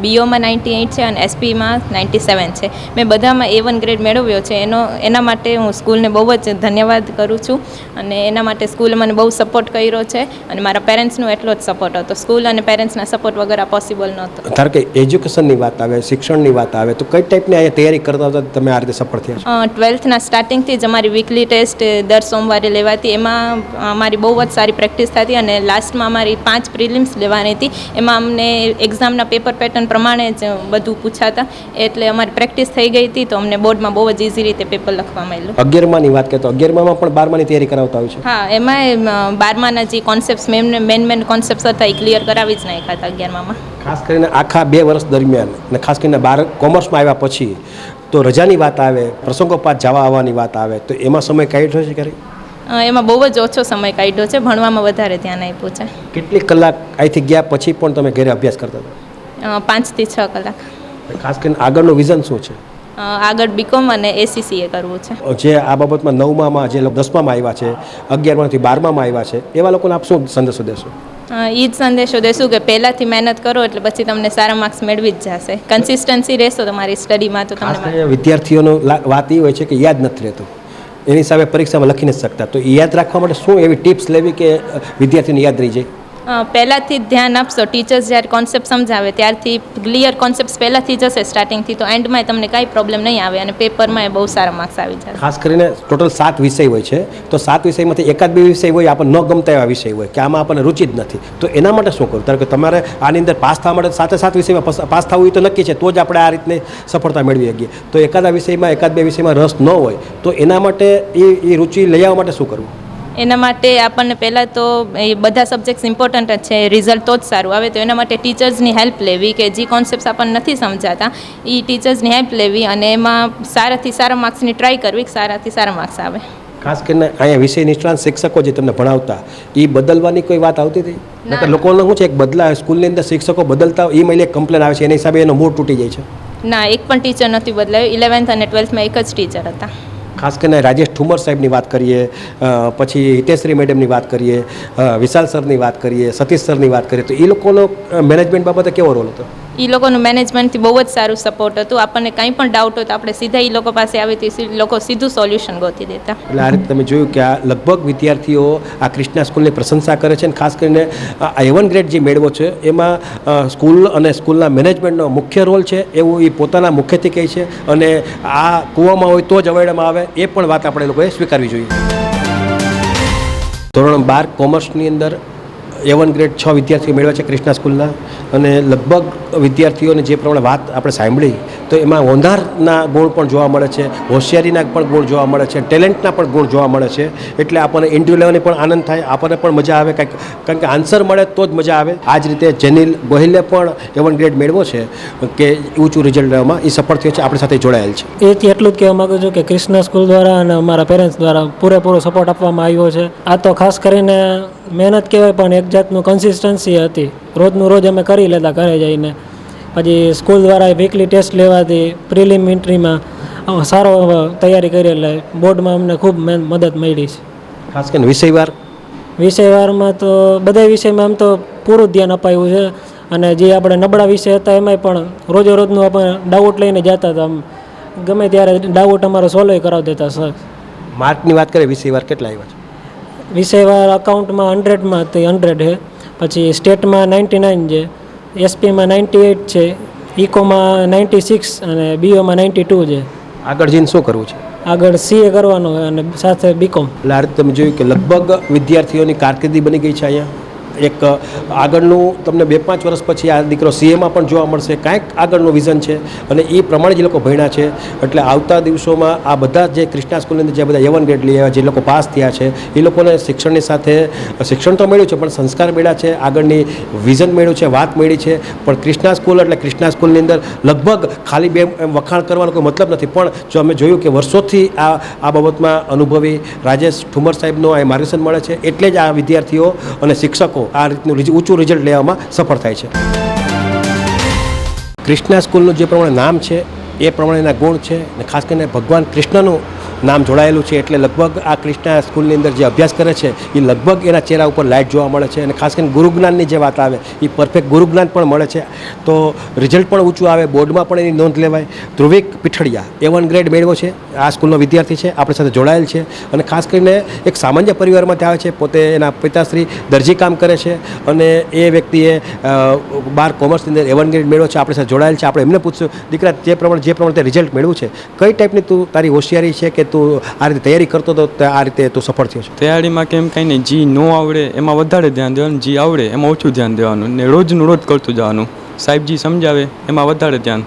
BOમાં 98 છે અને SPમાં 97 છે. મેં બધામાં A1 ગ્રેડ મેળવ્યો છે. એના માટે હું સ્કૂલને બહુ જ ધન્યવાદ કરું છું અને એના માટે સ્કૂલે મને બહુ સપોર્ટ કર્યો છે અને મારા પેરેન્ટ્સનો એટલો જ સપોર્ટ હતો. સ્કૂલ અને પેરેન્ટ્સના સપોર્ટ વગર આ પોસિબલ નહોતો. ધારો કે એજ્યુકેશનની વાત આવે, શિક્ષણની વાત આવે તો કઈ ટાઈપની અહીંયા તૈયારી કરતા હતા તમે આ રીતે સફળ થયા છો? 12થના સ્ટાર્ટિંગથી જ અમારી વીકલી ટેસ્ટ દર સોમવારે લેવાતી. એમાં અમારી બહુ જ સારી પ્રેક્ટિસ થતી અને લાસ્ટમાં અમારી 5 પ્રિલિમ્સ લેવાની હતી. એમાં અમને એક્ઝામના પેપર પેટર્ન પ્રમાણે જ બધું પૂછાતા, એટલે અમારી પ્રેક્ટિસ થઈ ગઈ હતી, તો અમને બોર્ડમાં બહુ જ ઇઝી રીતે પેપર લખવા મળ્યું. 11માની વાત કરીએ તો 11મામાં પણ 12માની તૈયારી કરાવતા હોય છે? હા, એમાં 12માના જે કોન્સેપ્ટ્સ મેન કોન્સેપ્ટ્સ હતા એ ક્લિયર કરાવી જ નાખ્યા હતા 11મામાં. ખાસ કરીને આખા 2 વર્ષ દરમિયાન અને ખાસ કરીને 12 કોમર્સમાં આવ્યા પછી તો રજાની વાત આવે, પ્રસંગોપાત જવા આવવાની વાત આવે તો એમાં સમય કાઢ્યો છે ક્યારે? એમાં બહુ જ ઓછો સમય કાઢ્યો છે, ભણવામાં વધારે ધ્યાન આપ્યું છે. કેટલી કલાક અહીંથી ગયા પછી પણ તમે ઘરે અભ્યાસ કરતા હતા? 5 થી 6 કલાક. ખાસ કરીને આગળનું વિઝન શું છે? આગળ બીકોમ અને ACCA કરવું છે. જે આ બાબતમાં 9માં જે લોકો 10માં આવ્યા છે, 11માંથી 12માં આવ્યા છે, એવા લોકોને આપ શું સંદેશો દેશો? એ જ સંદેશો દેશું કે પહેલાંથી મહેનત કરો એટલે પછી તમને સારા માર્ક્સ મેળવી જ જશે. કન્સિસ્ટન્સી રહેશો તમારી સ્ટડીમાં તો ખાસ તમને. કરીને વિદ્યાર્થીઓનો વાત એ હોય છે કે યાદ નથી રહેતું, એની સામે પરીક્ષામાં લખી નથી શકતા, તો એ યાદ રાખવા માટે શું એવી ટિપ્સ લેવી કે વિદ્યાર્થીને યાદ રહી જાય? પહેલાંથી જ ધ્યાન આપશો. ટીચર્સ જ્યારે કોન્સેપ્ટ સમજાવે ત્યારથી ક્લિયર કોન્સેપ્ટ પહેલાંથી જશે સ્ટાર્ટિંગથી, તો એન્ડમાં તમને કાંઈ પ્રોબ્લેમ નહીં આવે અને પેપરમાં એ બહુ સારા માર્ક્સ આવી જાય. ખાસ કરીને ટોટલ 7 વિષય હોય છે, તો 7 વિષયમાંથી એકાદ બે વિષય હોય આપણને ન ગમતા એવા વિષય હોય કે આમાં આપણને રુચિ જ નથી, તો એના માટે શું કરવું? કારણ કે તમારે આની અંદર પાસ થવા માટે 7 વિષયમાં પાસ થવું એ તો નક્કી છે, તો જ આપણે આ રીતની સફળતા મેળવી શકીએ. તો એકાદ બે વિષયમાં રસ ન હોય તો એના માટે એ રુચિ લઈ આવવા માટે શું કરવું? એના માટે આપણને પહેલાં તો એ બધા સબ્જેક્ટ્સ ઇમ્પોર્ટન્ટ જ છે, રિઝલ્ટ તો જ સારું આવે. તો એના માટે ટીચર્સની હેલ્પ લેવી કે જે કોન્સેપ્ટ આપણને નથી સમજાતા એ ટીચર્સની હેલ્પ લેવી અને એમાં સારાથી સારા માર્ક્સની ટ્રાય કરવી કે સારાથી સારા માર્ક્સ આવે. ખાસ કરીને અહીંયા વિષય નિષ્ણાંત શિક્ષકો જે તમને ભણાવતા એ બદલવાની કોઈ વાત આવતી હતી? નકર લોકોને શું છે એક બદલા સ્કૂલની અંદર શિક્ષકો બદલતા એ મહિને કમ્પ્લેન આવે છે, એના હિસાબે એનો મૂડ તૂટી જાય છે. ના, એક પણ ટીચર નથી બદલાયું. 11th અને 12thમાં એક જ ટીચર હતા. ખાસ કરીને રાજેશ ઠુમર સાહેબની વાત કરીએ, પછી હિતેશ્રી મેડમની વાત કરીએ, વિશાલ સરની વાત કરીએ, સતીશ સરની વાત કરીએ, તો એ લોકોનો મેનેજમેન્ટ બાબતે કેવો રોલ હતો? એ લોકોનું મેનેજમેન્ટથી બહુ જ સારું સપોર્ટ હતું. આપણને કંઈ પણ ડાઉટ હોય તો આપણે સીધા એ લોકો પાસે આવી તો એ લોકો સીધું સોલ્યુશન ગોતી દેતા. એટલે આ રીતે તમે જોયું કે આ લગભગ વિદ્યાર્થીઓ આ ક્રિષ્ના સ્કૂલની પ્રશંસા કરે છે અને ખાસ કરીને આ A1 ગ્રેડ જે મેળવો છે એમાં સ્કૂલ અને સ્કૂલના મેનેજમેન્ટનો મુખ્ય રોલ છે એવું એ પોતાના મુખ્યથી કહે છે, અને આ કૂવામાં હોય તો જ અવેડામાં આવે એ પણ વાત આપણે લોકોએ સ્વીકારવી જોઈએ. ધોરણ 12 કોમર્સની અંદર A1 ગ્રેડ 6 વિદ્યાર્થીઓ મેળવ્યા છે ક્રિષ્ના સ્કૂલના, અને લગભગ વિદ્યાર્થીઓને જે પ્રમાણે વાત આપણે સાંભળી તો એમાં હોંધારના ગુણ પણ જોવા મળે છે, હોશિયારીના પણ ગુણ જોવા મળે છે, ટેલેન્ટના પણ ગુણ જોવા મળે છે. એટલે આપણને ઇન્ટરવ્યૂ લેવાની પણ આનંદ થાય, આપણને પણ મજા આવે, કારણ કે આન્સર મળે તો જ મજા આવે. આ જ રીતે જેનિલ ગોહિલે પણ A1 ગ્રેડ મેળવ્યો છે કે ઊંચું રિઝલ્ટ લેવામાં એ સફળ થયો છે, આપણી સાથે જોડાયેલ છે. એથી એટલું જ કહેવા માગું છું કે ક્રિષ્ના સ્કૂલ દ્વારા અને અમારા પેરેન્ટ્સ દ્વારા પૂરેપૂરો સપોર્ટ આપવામાં આવ્યો છે. આ તો ખાસ કરીને મહેનત કહેવાય પણ એક જાતનું કન્સિસ્ટન્સી હતી. રોજનું રોજ અમે કરી લેતા ઘરે જઈને, પછી સ્કૂલ દ્વારા વીકલી ટેસ્ટ લેવાથી પ્રિલિમિનરીમાં સારો તૈયારી કરી એટલે બોર્ડમાં અમને ખૂબ મદદ મળી છે. ખાસ કરીને વિષયવારમાં તો બધા વિષયમાં આમ તો પૂરું ધ્યાન અપાયું છે, અને જે આપણે નબળા વિષય હતા એમાંય પણ રોજે રોજનું આપણે ડાઉટ લઈને જતા હતા, આમ ગમે ત્યારે ડાઉટ અમારો સોલ્વ કરાવી દેતા સર. માર્કની વાત કરીએ, વિષયવાર કેટલા આવ્યા છે? વિષયવાર અકાઉન્ટમાં 100માંથી 100 છે, પછી સ્ટેટમાં 99 છે, એસપીમાં 98 છે, ઇકોમાં 96 અને બીઓમાં 92 છે. આગળ જઈને શું કરવું છે? આગળ CA કરવાનું અને સાથે બીકોમ. એટલે આ રીતે તમે જોયું કે લગભગ વિદ્યાર્થીઓની કારકિર્દી બની ગઈ છે અહીંયા. એક આગળનું તમને 2-5 વર્ષ પછી આ દીકરો CAમાં પણ જોવા મળશે, કાંઈક આગળનું વિઝન છે અને એ પ્રમાણે જે લોકો ભણ્યા છે. એટલે આવતા દિવસોમાં આ બધા જે ક્રિષ્ના સ્કૂલની અંદર જે બધા A1 ગ્રેડ લઈ આવ્યા, જે લોકો પાસ થયા છે એ લોકોને શિક્ષણની સાથે શિક્ષણ તો મળ્યું છે પણ સંસ્કાર મળ્યા છે, આગળની વિઝન મળ્યું છે, વાત મળી છે. પણ ક્રિષ્ના સ્કૂલ એટલે ક્રિષ્ના સ્કૂલની અંદર લગભગ ખાલી બે વખાણ કરવાનો કોઈ મતલબ નથી, પણ જો અમે જોયું કે વર્ષોથી આ બાબતમાં અનુભવી રાજેશ ઠુમર સાહેબનો આ માર્ગદર્શન મળે છે, એટલે જ આ વિદ્યાર્થીઓ અને શિક્ષકો આ રીતનું ઊંચું રિઝલ્ટ લેવામાં સફળ થાય છે. ક્રિષ્ના સ્કૂલનું જે પ્રમાણે નામ છે એ પ્રમાણેના ગુણ છે, અને ખાસ કરીને ભગવાન કૃષ્ણનું નામ જોડાયેલું છે, એટલે લગભગ આ ક્રિષ્ના સ્કૂલની અંદર જે અભ્યાસ કરે છે એ લગભગ એના ચહેરા ઉપર લાઇટ જોવા મળે છે. અને ખાસ કરીને ગુરુજ્ઞાનની જે વાત આવે એ પરફેક્ટ ગુરુજ્ઞાન પણ મળે છે, તો રિઝલ્ટ પણ ઊંચું આવે, બોર્ડમાં પણ એની નોંધ લેવાય. ધ્રુવિક પીઠડિયા A1 ગ્રેડ મેળવ્યો છે, આ સ્કૂલનો વિદ્યાર્થી છે, આપણી સાથે જોડાયેલ છે, અને ખાસ કરીને એક સામાન્ય પરિવારમાંથી આવે છે. પોતે એના પિતાશ્રી દરજી કામ કરે છે અને એ વ્યક્તિએ 12 કોમર્સની અંદર A1 ગ્રેડ મેળવ્યો છે, આપણી સાથે જોડાયેલ છે. આપણે એમને પૂછશું, દીકરા જે પ્રમાણે તે રિઝલ્ટ મેળવ્યું છે, કઈ ટાઈપની તું તારી હોશિયારી છે કે તું આ રીતે તૈયારી કરતો હતો, આ રીતે તું સફળ થયો છે? તૈયારીમાં કેમ કંઈ નહીં, જે ન આવડે એમાં વધારે ધ્યાન દેવાનું, જે આવડે એમાં ઓછું ધ્યાન દેવાનું, ને રોજનું રોજ કરતું જવાનું. સાહેબ જે સમજાવે એમાં વધારે ધ્યાન,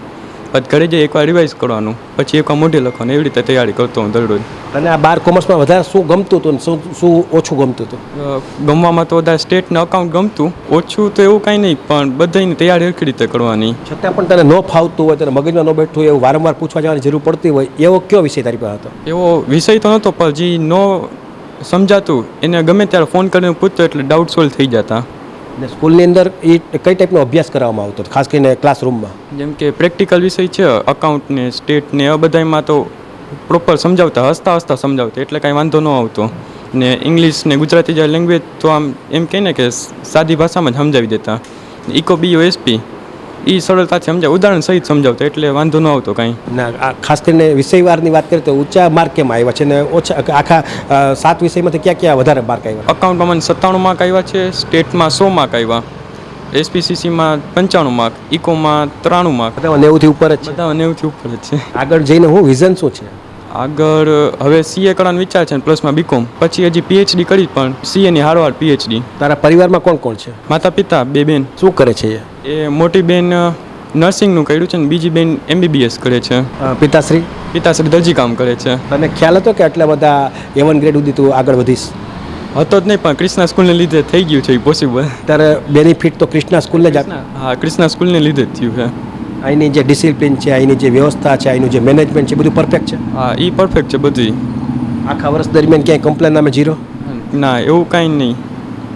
પછી ઘરે જઈ એકવાર રિવાઇઝ કરવાનું, પછી એકવાર મોઢે લખવાનું, એવી રીતે તૈયારી કરતો હું દરરોજ. અને આ 12 કોમર્સમાં વધારે શું ગમતું હતું ને શું ઓછું ગમતું હતું? ગમવામાં તો વધારે સ્ટેટને અકાઉન્ટ ગમતું, ઓછું તો એવું કાંઈ નહીં, પણ બધાની તૈયારી સરખી રીતે કરવાની. છતાં પણ તને ન ફાવતું હોય, તને મગજમાં ન બેઠું હોય, એવું વારંવાર પૂછવા જવાની જરૂર પડતી હોય, એવો કયો વિષય તારી પાસે હતો? એવો વિષય તો નહોતો, પણ જે ન સમજાતું એને ગમે ત્યારે ફોન કરીને પૂછતો એટલે ડાઉટ સોલ્વ થઈ જતા. ને સ્કૂલની અંદર એ કઈ ટાઈપનો અભ્યાસ કરવામાં આવતો ખાસ કરીને ક્લાસરૂમમાં? જેમ કે પ્રેક્ટિકલ વિષય છે અકાઉન્ટને સ્ટેટને એ બધામાં તો પ્રોપર સમજાવતા, હસતા હસતા સમજાવતા, એટલે કાંઈ વાંધો ન આવતો. ને ઇંગ્લિશ ને ગુજરાતી જે લેંગ્વેજ તો આમ એમ કહે ને કે સાદી ભાષામાં જ સમજાવી દેતા. ઇકો બીઓ એસપી એ સરળતાથી સમજાવ, ઉદાહરણ સહિત સમજાવતા, એટલે વાંધો ન આવતો કાંઈ. ના ખાસ કરીને વિષયવારની વાત કરીએ તો ઊંચા માર્ક કેમ આવ્યા છે ને ઓછા? આખા 7 વિષયમાંથી ક્યાં ક્યાં વધારે માર્ક આવ્યા? અકાઉન્ટમાં મને 97 માર્ક આવ્યા છે, સ્ટેટમાં 100 માર્ક આવ્યા, એસપીસીસીમાં 95 માર્ક, ઇકોમાં 93 માર્ક. બધા 90થી ઉપર જ છે? બધા 90થી ઉપર જ છે. આગળ જઈને હું વિઝન શું છે? આગળ હવે સીએ કરવાનો વિચાર છે, પ્લસમાં બીકોમ, પછી હજી પીએચડી કરી, પણ સીએની હારવાર પીએચડી. તારા પરિવારમાં કોણ કોણ છે? માતા પિતા, 2 બેન. શું કરે છે એ મોટી બેન નર્સિંગનું કર્યું છે ને બીજી બેન MBBS કરે છે. પિતાશ્રી? પિતાશ્રી દરજી કામ કરે છે. તને ખ્યાલ હતો કે આટલા બધા A1 ગ્રેડ સુધી તું આગળ વધીશ? હતો જ નહીં, પણ ક્રિષ્ના સ્કૂલને લીધે થઈ ગયું છે એ પોસિબલ. તારે બેનિફિટ તો ક્રિષ્ના સ્કૂલને જ હા, ક્રિષ્ના સ્કૂલને લીધે જ થયું છે. અહીંની જે ડિસિપ્લિન છે, અહીંની જે વ્યવસ્થા છે, અહીંનું જે મેનેજમેન્ટ છે, બધું પરફેક્ટ છે? હા, એ પરફેક્ટ છે બધી. આખા વર્ષ દરમિયાન ક્યાંય કમ્પ્લેન નામે 0? ના, એવું કાંઈ નહીં.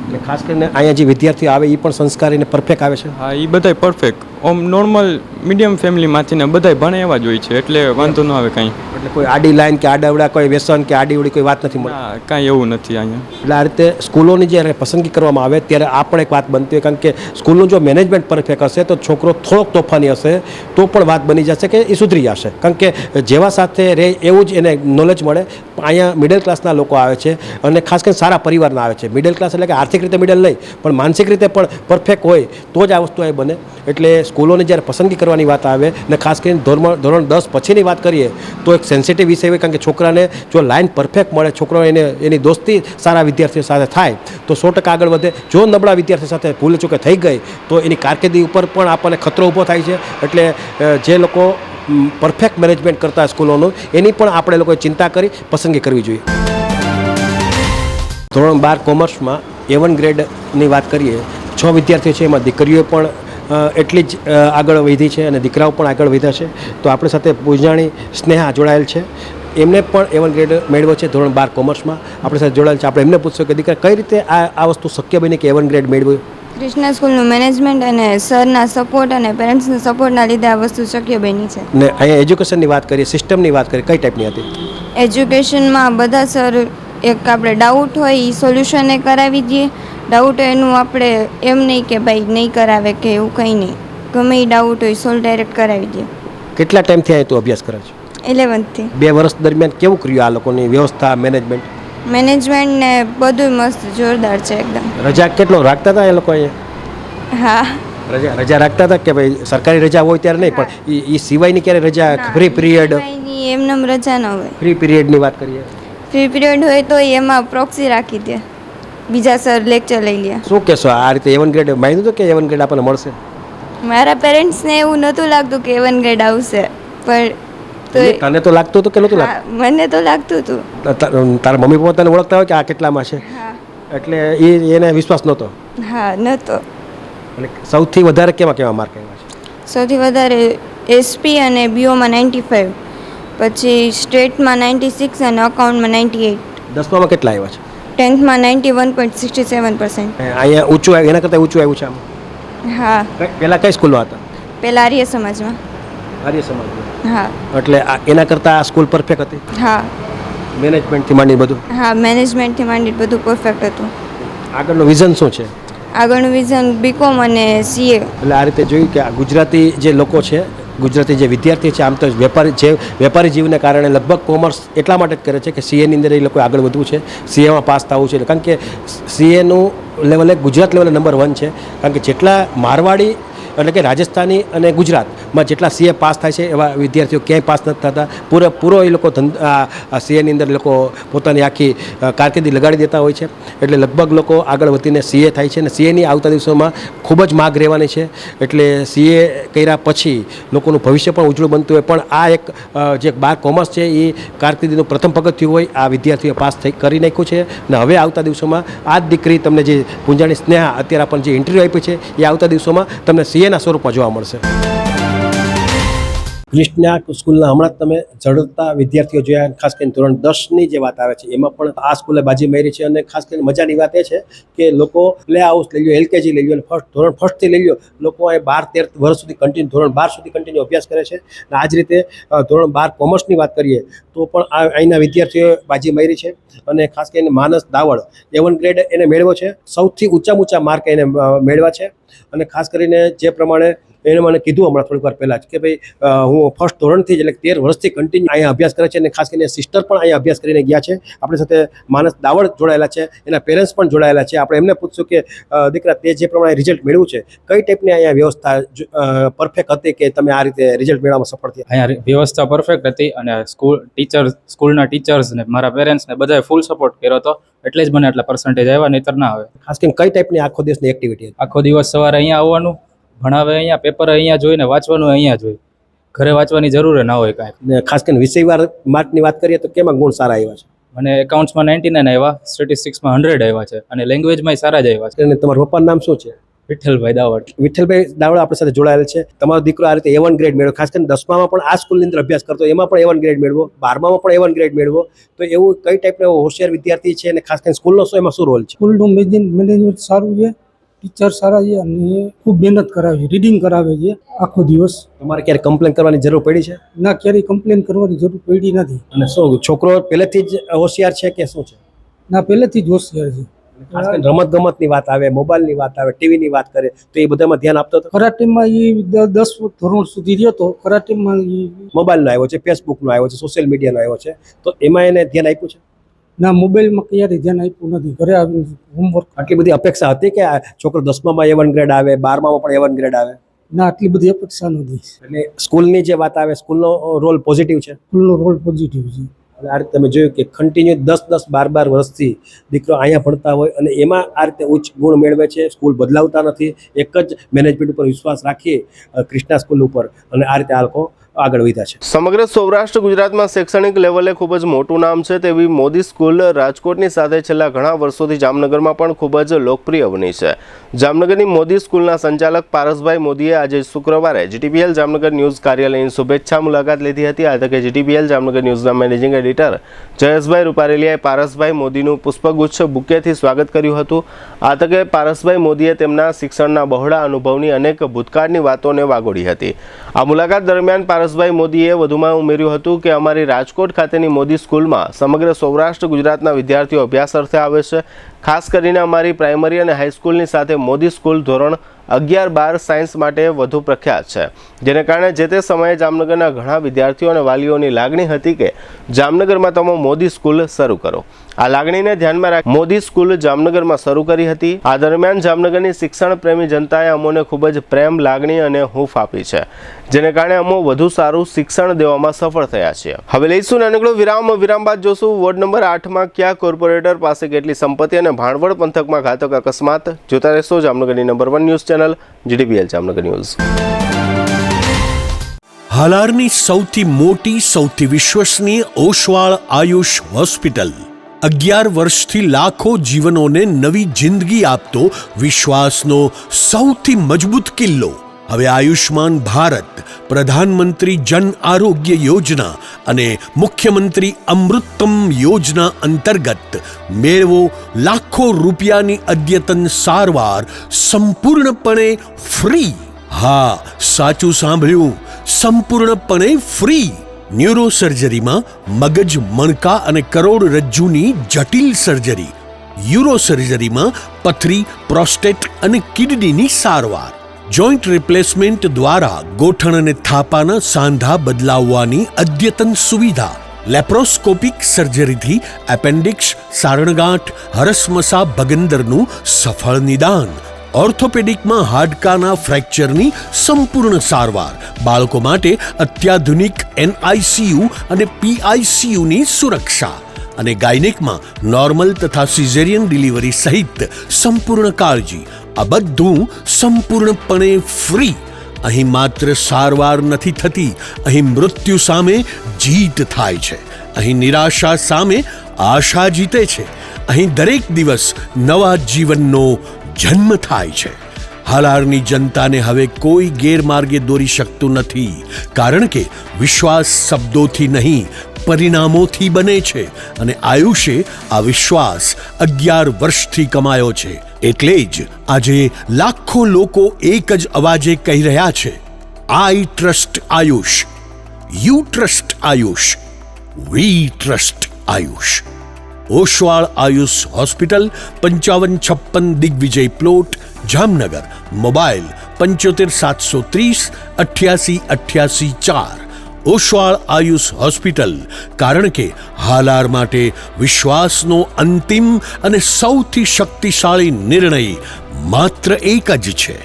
એટલે ખાસ કરીને અહીંયા જે વિદ્યાર્થીઓ આવે એ પણ સંસ્કારી અને પરફેક્ટ આવે છે? હા, એ બધાય પરફેક્ટ. ઓમ નોર્મલ મીડિયમ ફેમિલીમાંથી ને બધાય ભણે એવા જ હોય છે, એટલે વાંધો ન આવે કાંઈ. એટલે કોઈ આડી લાઈન કે આડાવડા, કોઈ વ્યસન કે આડીવડી કોઈ વાત નથી મળતી? ના, કાંઈ એવું નથી અહીંયા. એટલે આ રીતે સ્કૂલોની જ્યારે પસંદગી કરવામાં આવે ત્યારે આ પણ એક વાત બનતી હોય, કારણ કે સ્કૂલનું જો મેનેજમેન્ટ પરફેક્ટ હશે તો છોકરો થોડોક તોફાની હશે તો પણ વાત બની જશે કે એ સુધરી જશે, કારણ કે જેવા સાથે રહે એવું જ એને નોલેજ મળે. અહીંયા મિડલ ક્લાસના લોકો આવે છે અને ખાસ કરીને સારા પરિવારના આવે છે. મિડલ ક્લાસ એટલે કે આર્થિક રીતે મિડલ નહીં, પણ માનસિક રીતે પણ પરફેક્ટ હોય તો જ આ વસ્તુ અહીં બને. એટલે સ્કૂલોની જ્યારે પસંદગી કરવાની વાત આવે ને ખાસ કરીને ધોરણ 10 પછીની વાત કરીએ તો એક સેન્સિટિવ વિષય હોય, કારણ કે છોકરાને જો લાઈન પરફેક્ટ મળે, છોકરો એની દોસ્તી સારા વિદ્યાર્થીઓ સાથે થાય તો 100% આગળ વધે. જો નબળા વિદ્યાર્થી સાથે ભૂલ ચૂકે થઈ ગઈ તો એની કારકિર્દી ઉપર પણ આપણને ખતરો ઊભો થાય છે. એટલે જે લોકો પરફેક્ટ મેનેજમેન્ટ કરતા સ્કૂલોનું એની પણ આપણે લોકોએ ચિંતા કરી પસંદગી કરવી જોઈએ. ધોરણ 12 કોમર્સમાં A1 ગ્રેડની વાત કરીએ, 6 વિદ્યાર્થીઓ છે, એમાં દીકરીઓ પણ એટલી જ આગળ વધી છે અને દીકરાઓ પણ આગળ વધ્યા છે. તો આપણી સાથે પૂજાણી સ્નેહા જોડાયેલ છે, એમને પણ A1 ગ્રેડ મેળવ્યો છે ધોરણ 12 કોમર્સમાં. આપણી સાથે જોડાયેલ છે. આપણે એમને પૂછશું કે દીકરા કઈ રીતે આ વસ્તુ શક્ય બની કે A1 ગ્રેડ મેળવ્યો? ક્રિષ્ના સ્કૂલનું મેનેજમેન્ટ અને સરના સપોર્ટ અને પેરેન્ટ્સના સપોર્ટના લીધે આ વસ્તુ શક્ય બની છે. ને અહીંયા એજ્યુકેશનની વાત કરીએ, સિસ્ટમની વાત કરીએ, કઈ ટાઈપની હતી? એજ્યુકેશનમાં બધા સર એક આપણે ડાઉટ હોય એ સોલ્યુશન એ કરાવી દઈએ. ડાઉટ એનું આપણે એમ નહીં કે ભાઈ નહીં કરાવે કે એવું કંઈ નહીં, ગમે એ ડાઉટ હોય સોલ્વ ડાયરેક્ટ કરાવી દઈએ. કેટલા ટાઈમથી અહીંયા તું અભ્યાસ કરે છે? 11th થી. 2 વર્ષ દરમિયાન કેવું કર્યું આ લોકોની વ્યવસ્થા, મેનેજમેન્ટ? મેનેજમેન્ટ ને બધું મસ્ત જોરદાર છે એકદમ. રજા કેટલો રાખતા હતા એ લોકો અહીંયા? હા, રજા રાખતા હતા કે ભાઈ સરકારી રજા હોય ત્યારે નહીં, પણ એ સિવાયની ક્યારે રજા, ફ્રી પિરિયડ? એમનેમ રજા ન હોય. ફ્રી પિરિયડની વાત કરીએ, ફ્રી પિરિયડ હોય તો એમાં પ્રોક્સી રાખી દે, બીજા સર લેક્ચર લઈ લે. શું કહેશો આ રીતે A1 ગ્રેડ માન્યું હતું કે A1 ગ્રેડ આપણને મળશે? મારા પેરેન્ટ્સને એવું નહોતું લાગતું કે A1 ગ્રેડ આવશે, પણ તને તો લાગતું હતું કે નહોતું લાગતું? મને તો લાગતું હતું. તારા મમ્મી પપ્પા તને ઓળખતા હોય કે આ કેટલામાં છે, એટલે એને વિશ્વાસ નહોતો? હા, નહોતો. અને સૌથી વધારે કેવા માર્ક આવ્યા છે? સૌથી વધારે એસપી અને બીઓમાં 95, પછી સ્ટેટમાં 96 અને અકાઉન્ટમાં 98. 10માં કેટલા આવ્યા છે? 10thમાં 91.67%. અહીંયા ઊંચું આવ્યું, એના કરતાં ઊંચું આવ્યું છે આમ? હા. પહેલાં કઈ સ્કૂલમાં હતા? પહેલાં આર્ય સમાજમાં. આર્ય સમાજમાં? હા. એટલે એના કરતાં આ સ્કૂલ પરફેક્ટ હતી? હા. મેનેજમેન્ટથી માંડી બધું? હા, મેનેજમેન્ટથી માંડી બધું પરફેક્ટ હતું. આગળનું વિઝન શું છે? આગળનું વિઝન બીકોમ અને CA. એટલે આ રીતે જોયું કે આ ગુજરાતી જે લોકો છે, ગુજરાતી જે વિદ્યાર્થી છે, આમ તો વેપારી જીવને કારણે લગભગ કોમર્સ એટલા માટે જ કરે છે કે CAની અંદર એ લોકો આગળ વધવું છે, CAમાં પાસ થવું છે, કારણ કે CAનું લેવલ એક ગુજરાત લેવલે નંબર 1 છે. કારણ કે જેટલા મારવાડી એટલે કે રાજસ્થાની અને ગુજરાતમાં જેટલા સીએ પાસ થાય છે એવા વિદ્યાર્થીઓ ક્યાંય પાસ નથી થતા. પૂરો એ લોકો સીએની અંદર લોકો પોતાની આખી કારકિર્દી લગાડી દેતા હોય છે. એટલે લગભગ લોકો આગળ વધીને સીએ થાય છે અને સીએની આવતા દિવસોમાં ખૂબ જ માગ રહેવાની છે. એટલે સીએ કર્યા પછી લોકોનું ભવિષ્ય પણ ઉજળું બનતું હોય. પણ આ એક જે 12 કોમર્સ છે એ કારકિર્દીનું પ્રથમ પગથિયું હોય. આ વિદ્યાર્થીઓ પાસ કરી નાખ્યું છે અને હવે આવતા દિવસોમાં આ જ દીકરી તમને જે પૂંજાણી સ્નેહા અત્યારે આપણને જે ઇન્ટરવ્યૂ આપી છે એ આવતા દિવસોમાં તમને સીએના સ્વરૂપમાં જોવા મળશે. ક્રિષ્ના સ્કૂલના હમણાં જ તમે ઝડપતા વિદ્યાર્થીઓ જોયા, ખાસ કરીને ધોરણ 10ની જે વાત આવે છે એમાં પણ આ સ્કૂલે બાજી મારી છે. અને ખાસ કરીને મજાની વાત એ છે કે લોકો પ્લે હાઉસ લઈ લો, LKG લઈ લો અને ધોરણ 1થી લઈ લો, લોકો અહીં 12-13 વર્ષ સુધી કન્ટિન્યુ ધોરણ 12 સુધી કન્ટિન્યુ અભ્યાસ કરે છે. અને આ જ રીતે ધોરણ 12 કોમર્સની વાત કરીએ તો પણ અહીંના વિદ્યાર્થીઓએ બાજી મારી છે. અને ખાસ કરીને માનસ દાવડ A1 ગ્રેડ એને મેળવ્યો છે. સૌથી ઊંચા માર્ક એને મેળવ્યા છે. અને ખાસ કરીને જે પ્રમાણે એને મને કીધું હમણાં થોડીક વાર પહેલાં જ કે ભાઈ હું ફર્સ્ટ ધોરણથી જ એટલે 13 વર્ષથી કન્ટિન્યુ અહીંયા અભ્યાસ કરે છે. અને ખાસ કરીને સિસ્ટર પણ અહીંયા અભ્યાસ કરીને ગયા છે. આપણી સાથે માનસ દાવડ જોડાયેલા છે, એના પેરેન્ટ્સ પણ જોડાયેલા છે. આપણે એમને પૂછશું કે દીકરા તે જે પ્રમાણે રિઝલ્ટ મેળવ્યું છે કઈ ટાઈપની અહીંયા વ્યવસ્થા પરફેક્ટ હતી કે તમે આ રીતે રિઝલ્ટ મેળવવામાં સફળ થયા? અહીંયા વ્યવસ્થા પરફેક્ટ હતી અને સ્કૂલના ટીચર્સ ને મારા પેરેન્ટ્સ ને બધાએ ફૂલ સપોર્ટ કર્યો હતો. એટલે જ મને આટલા પર્સન્ટેજ આવ્યા, નહીતર ના આવે. ખાસ કરીને કઈ ટાઈપની આખો દિવસની એક્ટિવિટી હતી? આખો દિવસ સવારે અહીંયા આવવાનું, ભણાવે અહીંયા, પેપર અહીંયા જોઈને વાંચવાનું અહીંયા જોઈ, ઘરે વાંચવાની જરૂર ના હોય કાંઈ. ખાસ કરીને વિષયવાર માર્કની વાત કરીએ તો કેમાં ગુણ સારા આવ્યા છે? મને એકાઉન્ટ્સમાં 99 આવ્યા, સ્ટેટિસ્ટિક્સમાં 100 આવ્યા છે અને લેંગ્વેજમાં સારા જ આવ્યા છે. અને તમારા પપ્પાનું નામ શું છે? વિઠ્ઠલભાઈ દાવડ. વિઠ્ઠલભાઈ દાવડ આપણી સાથે જોડાયેલ છે. તમારો દીકરો આ રીતે A1 ગ્રેડ મેળવ્યો, ખાસ કરીને 10મામાં પણ આ સ્કૂલની અંદર અભ્યાસ કરતો, એમાં પણ A1 ગ્રેડ મેળવ્યો, 12મામાં પણ A1 ગ્રેડ મેળવ્યો. તો એવું કઈ ટાઈપનો હોશિયાર વિદ્યાર્થી છે અને ખાસ કરીને સ્કૂલનો એમાં શું રોલ છે? સ્કૂલનું મેનેજમેન્ટ સારું છે, ટીચર સારા છે અને ખૂબ મહેનત કરાવે છે, રીડિંગ કરાવે છે આખો દિવસ. તમારે ક્યારે કમ્પ્લેન કરવાની જરૂર પડી છે? ના, ક્યારેય કમ્પ્લેન કરવાની જરૂર પડી નથી. અને શું છોકરો પહેલેથી જ હોશિયાર છે કે શું છે? ના, પહેલેથી જ હોશિયાર છે. ખાસ કરીને રમતગમતની વાત આવે, મોબાઈલની વાત આવે, ટીવીની વાત કરે તો એ બધામાં ધ્યાન આપતો હતો? કરાટેમાં એ 10 ધોરણ સુધી રહ્યો તો કરાટેમાં મોબાઈલનો આવ્યો છે, ફેસબુકનો આવ્યો છે, સોશિયલ મીડિયાનો આવ્યો છે, તો એમાં એને ધ્યાન આપ્યું છે? ના, મોબાઈલમાં ક્યારેય ધ્યાન આપ્યું નથી. ઘરે આવીને હોમવર્ક. આટલી બધી અપેક્ષા હતી કે આ છોકરો 10મામાં A1 ગ્રેડ આવે, 12મામાં પણ A1 ગ્રેડ આવે? ના, આટલી બધી અપેક્ષા નથી. એટલે સ્કૂલની જે વાત આવે, સ્કૂલનો રોલ પોઝિટિવ છે? સ્કૂલનો રોલ પોઝિટિવ છે. અને આ રીતે તમે જોયું કે કન્ટિન્યુ 10-10, 12-12 વર્ષથી દીકરો અહીંયા ભણતા હોય અને એમાં આ રીતે ઉચ્ચ ગુણ મેળવે છે. સ્કૂલ બદલાવતા નથી, એક જ મેનેજમેન્ટ ઉપર વિશ્વાસ રાખી ક્રિષ્ના સ્કૂલ ઉપર, અને આ રીતે આ લોકો આગળ વધ્યા છે. સમગ્ર સૌરાષ્ટ્ર ગુજરાતમાં શૈક્ષણિક લેવલે ખૂબ જ મોટું નામ છે તેવી મોદી સ્કૂલ રાજકોટની સાથે છેલ્લા ઘણા વર્ષોથી જામનગરમાં પણ ખૂબ જ લોકપ્રિય બની છે. જામનગરની મોદી સ્કૂલના સંચાલક પારસભાઈ મોદીએ આજે શુક્રવારે GTPL જામનગર ન્યૂઝ કાર્યાલયની શુભેચ્છા મુલાકાત લીધી હતી. આ તકે GTPL જામનગર ન્યૂઝના મેનેજિંગ એડિટર જયેશભાઈ રૂપારેલિયાએ પારસભાઈ મોદીનું પુષ્પગુચ્છ બુકેથી સ્વાગત કર્યું હતું. આ તકે પારસભાઈ મોદીએ તેમના શિક્ષણના બહોળા અનુભવની અનેક ભૂતકાળની વાતોને વાગોળી હતી. આ મુલાકાત દરમિયાન પારસભાઈ મોદીએ વધુમાં ઉમેર્યું હતું કે અમારી રાજકોટ ખાતેની મોદી સ્કૂલમાં સમગ્ર સૌરાષ્ટ્ર ગુજરાતના વિદ્યાર્થીઓ અભ્યાસ અર્થે આવે છે. ખાસ કરીને અમારી પ્રાઇમરી અને હાઈસ્કૂલની સાથે મોદી સ્કૂલ ધોરણ 11-12 સાયન્સ માટે વધુ પ્રખ્યાત છે, જેને કારણે જે તે સમયે જામનગરના ઘણા વિદ્યાર્થીઓ અને વાલીઓની લાગણી હતી કે જામનગરમાં તમે મોદી સ્કૂલ શરૂ કરો. આ લાગણીને ધ્યાનમાં રાખી મોદી સ્કૂલ જામનગરમાં શરૂ કરી હતી. આ દરમિયાન જામનગરની શિક્ષણ પ્રેમી જનતાએ અમોને ખૂબ જ પ્રેમ, લાગણી અને હૂંફ આપી છે, જેને કારણે અમો વધુ સારું શિક્ષણ દેવામાં સફળ થયા છે. હવે લઈશું નાનકડો વિરામ બાદ જોશું વોર્ડ નંબર 8માં કયા કોર્પોરેટર પાસે કેટલી સંપત્તિ અને ભાણવડ પંથકમાં ઘાતક અકસ્માત. જોતા રહેશો જામનગરની number 1 news channel GTPL Jamnagar news. હાલારની સૌથી મોટી, સૌથી વિશ્વસનીય ઓશવાળ આયુષ હોસ્પિટલ 11 વર્ષથી લાખો જીવનોને નવી જિંદગી આપતો વિશ્વાસનો સૌથી મજબૂત કિલ્લો. હવે આયુષ્માન ભારત, પ્રધાનમંત્રી જન આરોગ્ય યોજના અને મુખ્યમંત્રી અમૃતમ યોજના અંતર્ગત મેળવો લાખો રૂપિયાની અદ્યતન સારવાર સંપૂર્ણપણે ફ્રી. હા, સાચું સાંભળ્યું, સંપૂર્ણપણે ફ્રી. ન્યુરો સર્જરીમાં મગજ, મણકા અને કરોડરજ્જુની જટિલ સર્જરી, યુરો સર્જરીમાં પથરી, પ્રોસ્ટેટ અને કિડનીની સારવાર, જોઈન્ટ રિપ્લેસમેન્ટ દ્વારા ગોઠણ અને થાપાના સાંધા બદલાવવાની અદ્યતન સુવિધા, લેપ્રોસ્કોપિક સર્જરીથી એપેન્ડિક્સ, સારણગાંઠ, હરસમસા, ભગંદરનું સફળ નિદાન, ઓર્થોપેડિકમાં હાડકાના ફ્રેક્ચરની સંપૂર્ણ સારવાર, બાળકો માટે અત્યાધુનિક NICU અને PICUની સુરક્ષા અને ગાયનેકમાં નોર્મલ તથા સિઝેરિયન ડિલિવરી સહિત સંપૂર્ણ કાળજી, આ બધું સંપૂર્ણપણે ફ્રી. અહીં માત્ર સારવાર નથી થતી, અહીં મૃત્યુ સામે જીત થાય છે. અહીં નિરાશા સામે આશા જીતે છે. અહીં દરેક દિવસ નવા જીવનનો જન્મ થાય છે. હાલારની જનતાને હવે કોઈ ગેરમાર્ગે દોરી શકતું નથી, કારણ કે વિશ્વાસ શબ્દોથી નહીં પરિણામોથી બને છે અને આયુષે આ વિશ્વાસ 11 વર્ષથી કમાયો છે. એટલે જ આજે લાખો લોકો એક જ અવાજે કહી રહ્યા છે, I trust Ayush, you trust Ayush, we trust Ayush. Oshwal Ayush hospital, 5556 Digvijay plot, Jamnagar. Mobile 75 730 88 88 4. Oshwal Ayush hospital, કારણ કે હાલાર માટે વિશ્વાસનો અંતિમ અને સૌથી શક્તિશાળી નિર્ણય માત્ર એક જ છે.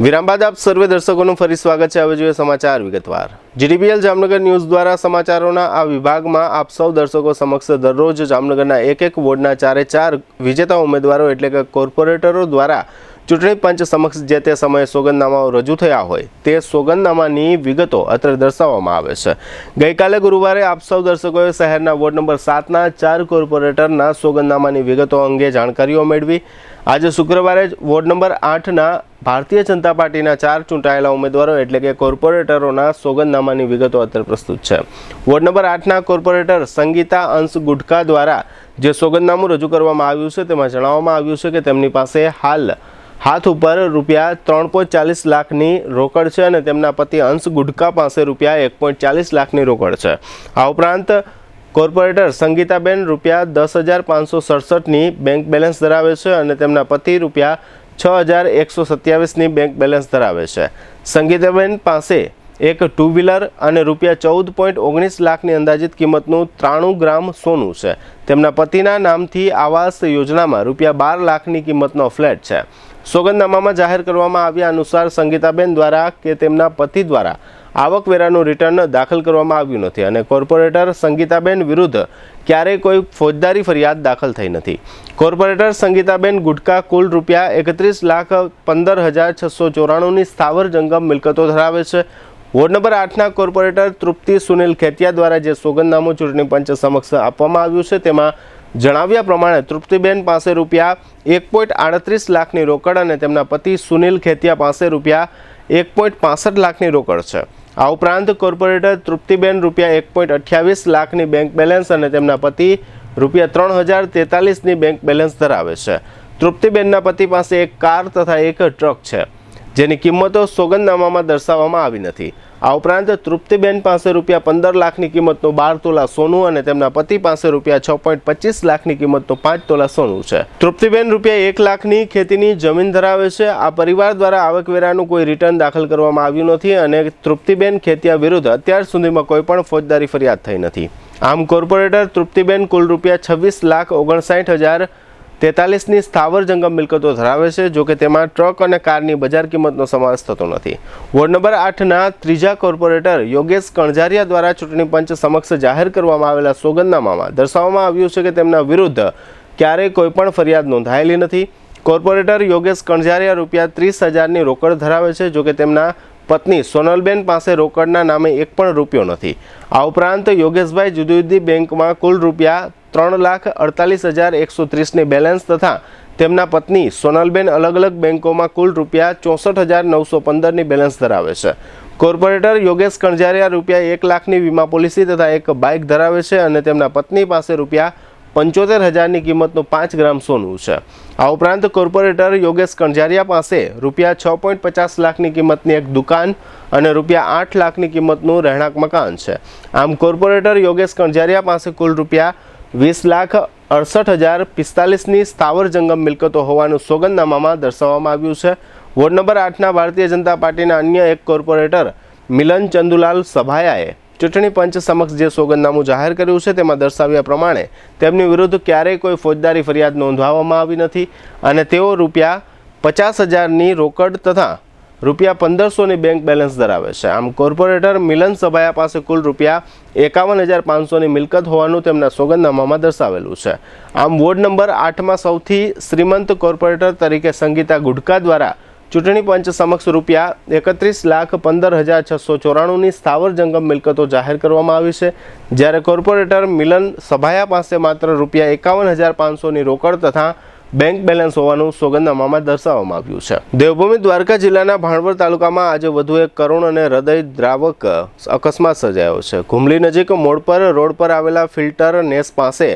વિરામ બાદ આપ સર્વે દર્શકોનું ફરી સ્વાગત છે. હવે જોઈએ સમાચાર વિગતવાર. GDPL જામનગર ન્યૂઝ દ્વારા સમાચારોના આ વિભાગમાં આપ સૌ દર્શકો સમક્ષ દરરોજ જામનગરના એક વોર્ડના 4 વિજેતા ઉમેદવારો એટલે કે કોર્પોરેટરો દ્વારા ચૂંટણી પંચ સમક્ષ જે તે સમયે સોગંદનામાઓ રજૂ થયા હોય તે સોગંદનામાની વિગતો અત્રે દર્શાવવામાં આવે છે. ગઈકાલે ગુરુવારે આપ સૌ દર્શકોએ શહેરના વોર્ડ નંબર 7ના 4 કોર્પોરેટરના સોગંદનામાની વિગતો અંગે જાણકારીઓ મેળવી. આજે શુક્રવારે વોર્ડ નંબર 8ના ભારતીય જનતા પાર્ટીના 4 ચૂંટાયેલા ઉમેદવારો એટલે કે કોર્પોરેટરોના સોગંદનામાની વિગતો અત્રે પ્રસ્તુત છે. વોર્ડ નંબર 8ના કોર્પોરેટર સંગીતા અંશ ગુટકા દ્વારા જે સોગંદનામું રજૂ કરવામાં આવ્યું છે તેમાં જણાવવામાં આવ્યું છે કે તેમની પાસે હાલ હાથ ઉપર રૂપિયા 3.40 લાખની રોકડ છે અને તેમના પતિ અંશ ગુટકા પાસે રૂપિયા 1.40 લાખની રોકડ છે. આ ઉપરાંત કોર્પોરેટર સંગીતાબેન રૂપિયા 10,567ની બેંક બેલેન્સ ધરાવે છે અને તેમના પતિ રૂપિયા 6,127ની બેંક બેલેન્સ ધરાવે છે. સંગીતાબેન પાસે એક 2 વ્હીલર અને રૂપિયા 14.19 લાખની અંદાજિત કિંમતનું 93 ગ્રામ સોનું છે. તેમના પતિના નામથી આવાસ યોજનામાં રૂપિયા 12 લાખની કિંમતનો ફ્લેટ છે. સોગંદનામામાં જાહેર કરવામાં આવ્યા અનુસાર સંગીતાબેન દ્વારા કે તેમના પતિ દ્વારા આવકવેરાનું રિટર્ન દાખલ કરવામાં આવ્યું નથી અને કોર્પોરેટર સંગીતાબેન વિરુદ્ધ ક્યારેય કોઈ ફોજદારી ફરિયાદ દાખલ થઈ નથી. કોર્પોરેટર સંગીતાબેન ગુટકા કુલ રૂપિયા 31,15,694ની સ્થાવર જંગમ મિલકતો ધરાવે છે. વોર્ડ નંબર 8ના કોર્પોરેટર તૃપ્તિ સુનિલ ખેતિયા દ્વારા જે સોગંદનામું ચૂંટણી પંચ સમક્ષ આપવામાં આવ્યું છે તેમાં જણાવ્યા પ્રમાણે તૃપ્તિબેન પાસે રૂપિયા 1.38 લાખની રોકડ અને તેમના પતિ સુનિલ ખેતિયા પાસે રૂપિયા 1.65 લાખની રોકડ છે. આ ઉપરાંત કોર્પોરેટર તૃપ્તિબેન રૂપિયા 1.28 લાખની બેંક બેલેન્સ અને તેમના પતિ રૂપિયા 3,043ની બેંક બેલેન્સ ધરાવે છે. તૃપ્તિબેનના પતિ પાસે એક કાર તથા એક ટ્રક છે જેની કિંમતો સોગંદનામામાં દર્શાવવામાં આવી નથી. આ ઉપરાંત તૃપ્તિબેન પાસે રૂપિયા 15 લાખની કિંમતનું 12 તોલા સોનું અને તેમના પતિ પાસે રૂપિયા 6.25 લાખની કિંમતનું 5 તોલા સોનું છે. તૃપ્તિબેન રૂપિયા 1 લાખની ખેતીની જમીન ધરાવે છે. આ પરિવાર દ્વારા આવકવેરાનું કોઈ રિટર્ન દાખલ કરવામાં આવ્યું નથી અને તૃપ્તિબેન ખેતિયા વિરુદ્ધ અત્યાર સુધીમાં કોઈ પણ ફોજદારી ફરિયાદ થઈ નથી. આમ કોર્પોરેટર તૃપ્તિબેન કુલ રૂપિયા 26,59,043ની સ્થાવર જંગમ મિલકતો ધરાવે છે. જોકે તેમાં ટ્રક અને કારની બજાર કિંમતનો સમાવેશ થતો નથી. વોર્ડ નંબર 8ના ત્રીજા કોર્પોરેટર યોગેશ કણઝારિયા દ્વારા ચૂંટણી પંચ સમક્ષ જાહેર કરવામાં આવેલા સોગંદનામામાં દર્શાવવામાં આવ્યું છે કે તેમના વિરુદ્ધ ક્યારેય કોઈ પણ ફરિયાદ નોંધાયેલી નથી. કોર્પોરેટર યોગેશ કણઝારિયા રૂપિયા 30,000ની રોકડ ધરાવે છે. જોકે તેમના પત્ની સોનલબેન પાસે રોકડના નામે એક પણ રૂપિયો નથી. આ ઉપરાંત યોગેશભાઈ જુદી જુદી બેંકમાં કુલ રૂપિયા 3,48,130ની બેલેન્સ તથા તેમના પત્ની સોનલબેન અલગ અલગ બેંકોમાં કુલ રૂપિયા 64,915ની બેલેન્સ ધરાવે છે. કોર્પોરેટર યોગેશ કણઝારિયા રૂપિયા 1 લાખની વીમા પોલિસી તથા એક બાઇક ધરાવે છે અને તેમના પત્ની પાસે રૂપિયા 75,000ની કિંમતનું 5 ગ્રામ સોનું છે. આ ઉપરાંત કોર્પોરેટર યોગેશ કણઝારિયા પાસે રૂપિયા 6.50 લાખની કિંમતની એક દુકાન અને રૂપિયા 8 લાખની કિંમતનું રહેણાંક મકાન છે. આમ કોર્પોરેટર યોગેશ કણઝારિયા પાસે કુલ રૂપિયા 20,68,045ની સ્થાવર જંગમ મિલકતો હોવાનું સોગંદનામામાં દર્શાવવામાં આવ્યું છે. વોર્ડ નંબર 8ના ભારતીય જનતા પાર્ટીના અન્ય એક કોર્પોરેટર મિલન ચંદુલાલ સભાયાએ ચૂંટણી પંચ સમક્ષ જે સોગંદનામું જાહેર કર્યું છે તેમાં દર્શાવ્યા પ્રમાણે તેમની વિરુદ્ધ ક્યારેય કોઈ ફોજદારી ફરિયાદ નોંધવામાં આવી નથી અને તેઓ ₹50,000ની રોકડ તથા ₹1,500ની બેંક બેલેન્સ ધરાવે છે. આમ કોર્પોરેટર મિલન સભાયા પાસે કુલ ₹51,500ની મિલકત હોવાનું તેમના સોગંદનામામાં દર્શાવેલું છે. આમ વોર્ડ નંબર 8માં સૌથી શ્રીમંત કોર્પોરેટર તરીકે સંગીતા ગુડકા દ્વારા ચૂંટણી પંચ સમક્ષ ₹1,31,15,694ની સ્થાવર જંગમ મિલકતો જાહેર કરવામાં આવી છે, જ્યારે કોર્પોરેટર મિલન સભાયા પાસે માત્ર ₹51,500ની રોકડ તથા બેંક બેલેન્સ હોવાનું સોગંદનામામાં દર્શાવવામાં આવ્યું છે. દેવભૂમિ દ્વારકા જિલ્લાના ભાણવડ તાલુકામાં આજે વધુ એક કરુણ અને હૃદયદ્રાવક અકસ્માત સર્જાયો છે. ઘુમલી નજીક મોડ પર રોડ પર આવેલા ફિલ્ટર નેસ પાસે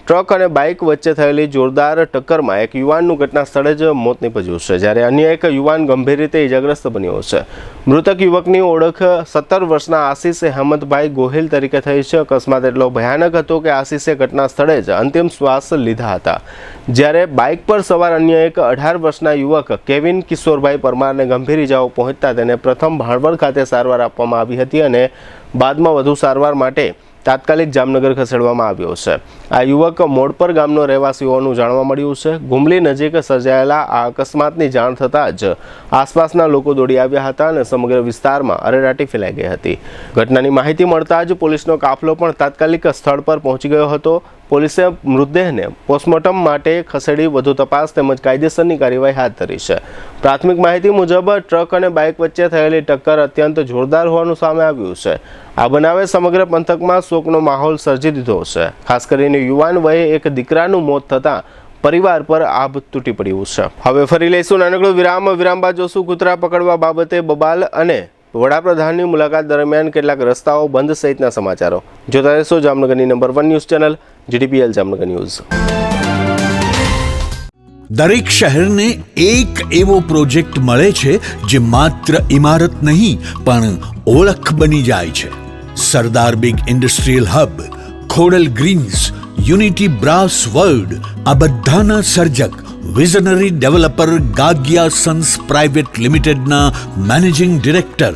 ટ્રક અને બાઇક વચ્ચે થયેલી જોરદાર ટક્કરમાં એક યુવાનનું ઘટના સ્થળે જ મોત નીપજ્યું છે, જ્યારે અન્ય એક યુવાન ગંભીર રીતે ઇજાગ્રસ્ત બન્યો છે. મૃતક યુવકની ઓળખ 17 વર્ષના આશિષ હેમંતભાઈ ગોહિલ તરીકે થઈ છે. અકસ્માત એટલો ભયાનક હતો કે આશિષે ઘટના સ્થળે જ અંતિમ શ્વાસ લીધા હતા, જ્યારે બાઇક પર સવાર અન્ય એક 18 વર્ષના યુવક કેવિન કિશોરભાઈ પરમારને ગંભીર ઇજાઓ પહોંચતા તેને પ્રથમ ભાણવડ ખાતે સારવાર આપવામાં આવી હતી અને બાદમાં વધુ સારવાર માટે તાત્કાલિક જામનગર ખસેડવામાં આવ્યો છે. આ યુવક મોડપર ગામનો રહેવાસી હોવાનું જાણવા મળ્યું છે. ગુમલી નજીક સર્જાયેલા આ અકસ્માતની જાણ થતાં જ આસપાસના લોકો દોડી આવ્યા હતા અને સમગ્ર વિસ્તારમાં અરેરાટી ફેલાઈ ગઈ હતી. ઘટનાની માહિતી મળતા જ પોલીસનો કાફલો પણ તાત્કાલિક સ્થળ પર પહોંચી ગયો હતો. પોલીસે મૃતદેહને પોસ્ટમોર્ટમ માટે ખસેડી વધુ તપાસ તેમજ કાયદેસરની કાર્યવાહી હાથ ધરી છે. પ્રાથમિક માહિતી મુજબ ટ્રક અને બાઇક વચ્ચે થયેલી ટક્કર અત્યંત જોરદાર હોવાનું સામે આવ્યું છે. આ બનાવે સમગ્ર પંથકમાં શોકનો માહોલ સર્જી દીધો છે. ખાસ કરીને યુવાન વયે એક દીકરાનું મોત થતાં પરિવાર પર આભ તૂટી પડ્યું છે. હવે ફરી લઈશું નાનકડો વિરામ બાદ જોશું કૂતરા પકડવા બાબતે બબાલ અને વડાપ્રધાનની મુલાકાત દરમિયાન કેટલાક રસ્તાઓ બંધ સહિતના સમાચારો. જોતા રહેશો જામનગરની number 1 news channel GTPL Jamnagar news. દરેક શહેરને એક એવો પ્રોજેક્ટ મળે છે જે માત્ર ઇમારત નહીં પણ ઓળખ બની જાય છે. Sardar big industrial hub, Khodal greens, unity brass world, આ બધાના સર્જક visionary developer Gagiya sons private લિમિટેડના મેનેજિંગ ડિરેક્ટર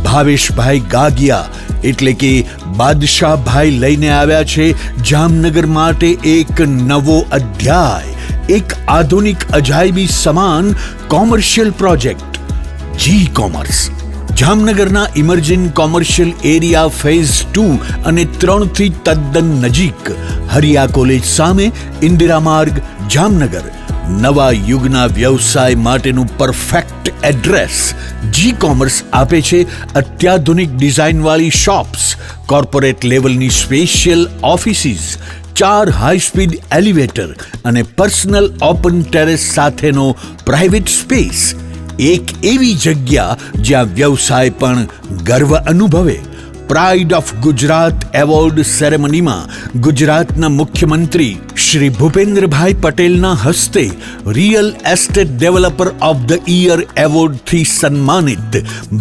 ભાવેશભાઈ ગાગિયા એટલે કે બાદશાહભાઈ લઈને આવ્યા છે જામનગર માટે એક નવો અધ્યાય, એક આધુનિક અજાયબી સમાન કોમર્શિયલ પ્રોજેક્ટ જી કોમર્સ. જામનગરના ઇમર્જિંગ કોમર્શિયલ એરિયા ફેઝ 2 અને 3 થી તદ્દન નજીક, હરિયા કોલેજ સામે, ઇન્દિરા માર્ગ, જામનગર. નવા યુગના વ્યવસાય માટેનું પરફેક્ટ એડ્રેસ. જી કોમર્સ આપે છે અત્યાધુનિક ડિઝાઇનવાળી શોપ્સ, કોર્પોરેટ લેવલની special offices, 4 high speed elevator અને પર્સનલ ઓપન ટેરેસ સાથેનો પ્રાઇવેટ સ્પેસ. એક એવી જગ્યા જ્યાં વ્યવસાય પણ ગર્વ અનુભવે. પ્રાઇડ ઓફ ગુજરાત એવોર્ડ સેરેમનીમાં ગુજરાતના મુખ્યમંત્રી શ્રી ભૂપેન્દ્રભાઈ પટેલના હસ્તે real estate developer of the year એવોર્ડથી સન્માનિત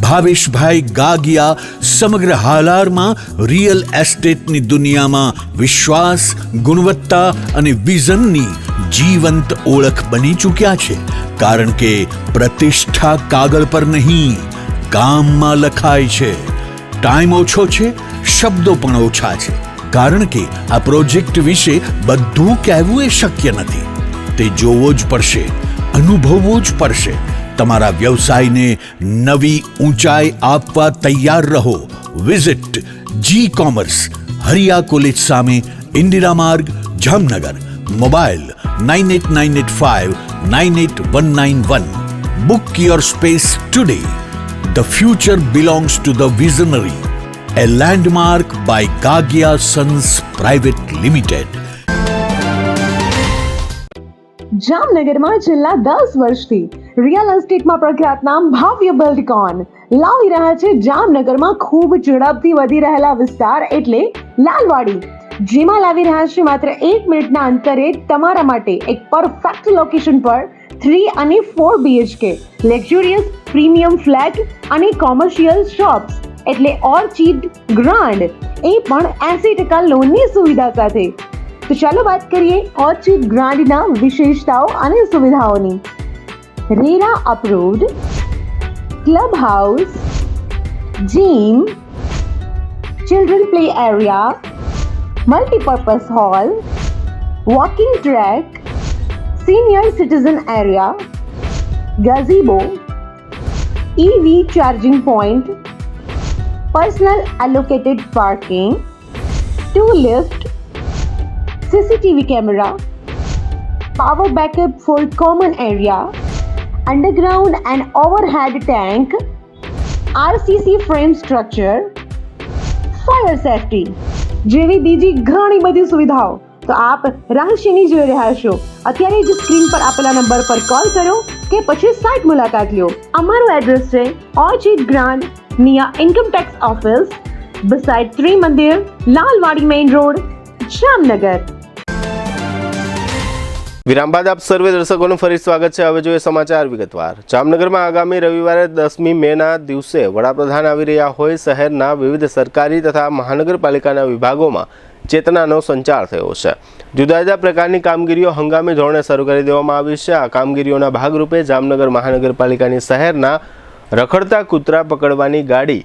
ભાવેશભાઈ ગાગિયા સમગ્ર હાલારમાં રિયલ એસ્ટેટની દુનિયામાં વિશ્વાસ, ગુણવત્તા અને વિઝનની જીવંત ઓળખ બની ચૂક્યા છે. કારણ કે પ્રતિષ્ઠા કાગળ પર નહીં, કામમાં લખાય છે. ટાઈમ ઓછો છે, શબ્દો પણ ઓછા છે, કારણ કે આ પ્રોજેક્ટ વિશે બધું કહેવું એ શક્ય નથી. તે જોવો જ પડશે, અનુભવવો જ પડશે. તમારા વ્યવસાયને નવી ઊંચાઈ આપવા તૈયાર રહો. વિઝિટ જી કોમર્સ, હરિયા કોલેજ સામે, ઇન્દિરા માર્ગ, Jamnagar. Mobile 9898598191. Book your space today. The future belongs to the visionary. A landmark by Gagia Sons Private Limited. જામનગરમાં છેલ્લા 10 વર્ષથી રિયલ એસ્ટેટમાં પ્રખ્યાત નામ ભવ્ય બિલ્ડકોન લાવી રહ્યા છે જામનગરમાં ખૂબ ઝડપથી વધી રહેલા વિસ્તાર એટલે લાલવાડી, જેમાં લાવી રહ્યા છે માત્ર 1 મિનિટના અંતરે તમારા માટે એક પરફેક્ટ લોકેશન પર 3 અને 4 BHK લક્ઝુરિયસ પ્રીમિયમ ફ્લેટ અને કોમર્શિયલ શોપ્સ એટલે ઓર્ચિડ ગ્રાન્ડ, એ પણ 80% લોનની સુવિધા સાથે. તો ચાલો વાત કરીએ ઓર્ચિડ ગ્રાન્ડના વિશેષતાઓ અને સુવિધાઓની. RERA approved, club house, gym, children play area, multi-purpose hall, walking track, senior citizen area, gazebo, EV charging point, personal allocated parking, 2 lift, CCTV camera, power backup for common area, underground and overhead tank, RCC frame structure, fire safety જેવી બીજી ઘણી બધી સુવિધાઓ તો આપ રહસ્યની જોઈ રહ્યા છો. અત્યારે જ સ્ક્રીન પર આપેલા નંબર પર કોલ કરો કે પછી સાઇટ મુલાકાત લો. અમારું એડ્રેસ છે orchid grand near income tax office beside ત્રી મંદિર, લાલવાડી મેઇન રોડ, જામનગર. વિરામ બાદ આપ સર્વે દર્શકોનું ફરી સ્વાગત છે. હવે જોઈએ સમાચાર વિગતવાર. જામનગરમાં આગામી રવિવારે 10મી મેના દિવસે વડાપ્રધાન આવી રહ્યા હોય શહેરના વિવિધ સરકારી તથા મહાનગરપાલિકાના વિભાગોમાં ચેતનાનો સંચાર થયો છે. જુદા જુદા પ્રકારની કામગીરીઓ હંગામી ધોરણે શરૂ કરી દેવામાં આવી છે. આ કામગીરીઓના ભાગરૂપે જામનગર મહાનગરપાલિકાની શહેરના રખડતા કૂતરા પકડવાની ગાડી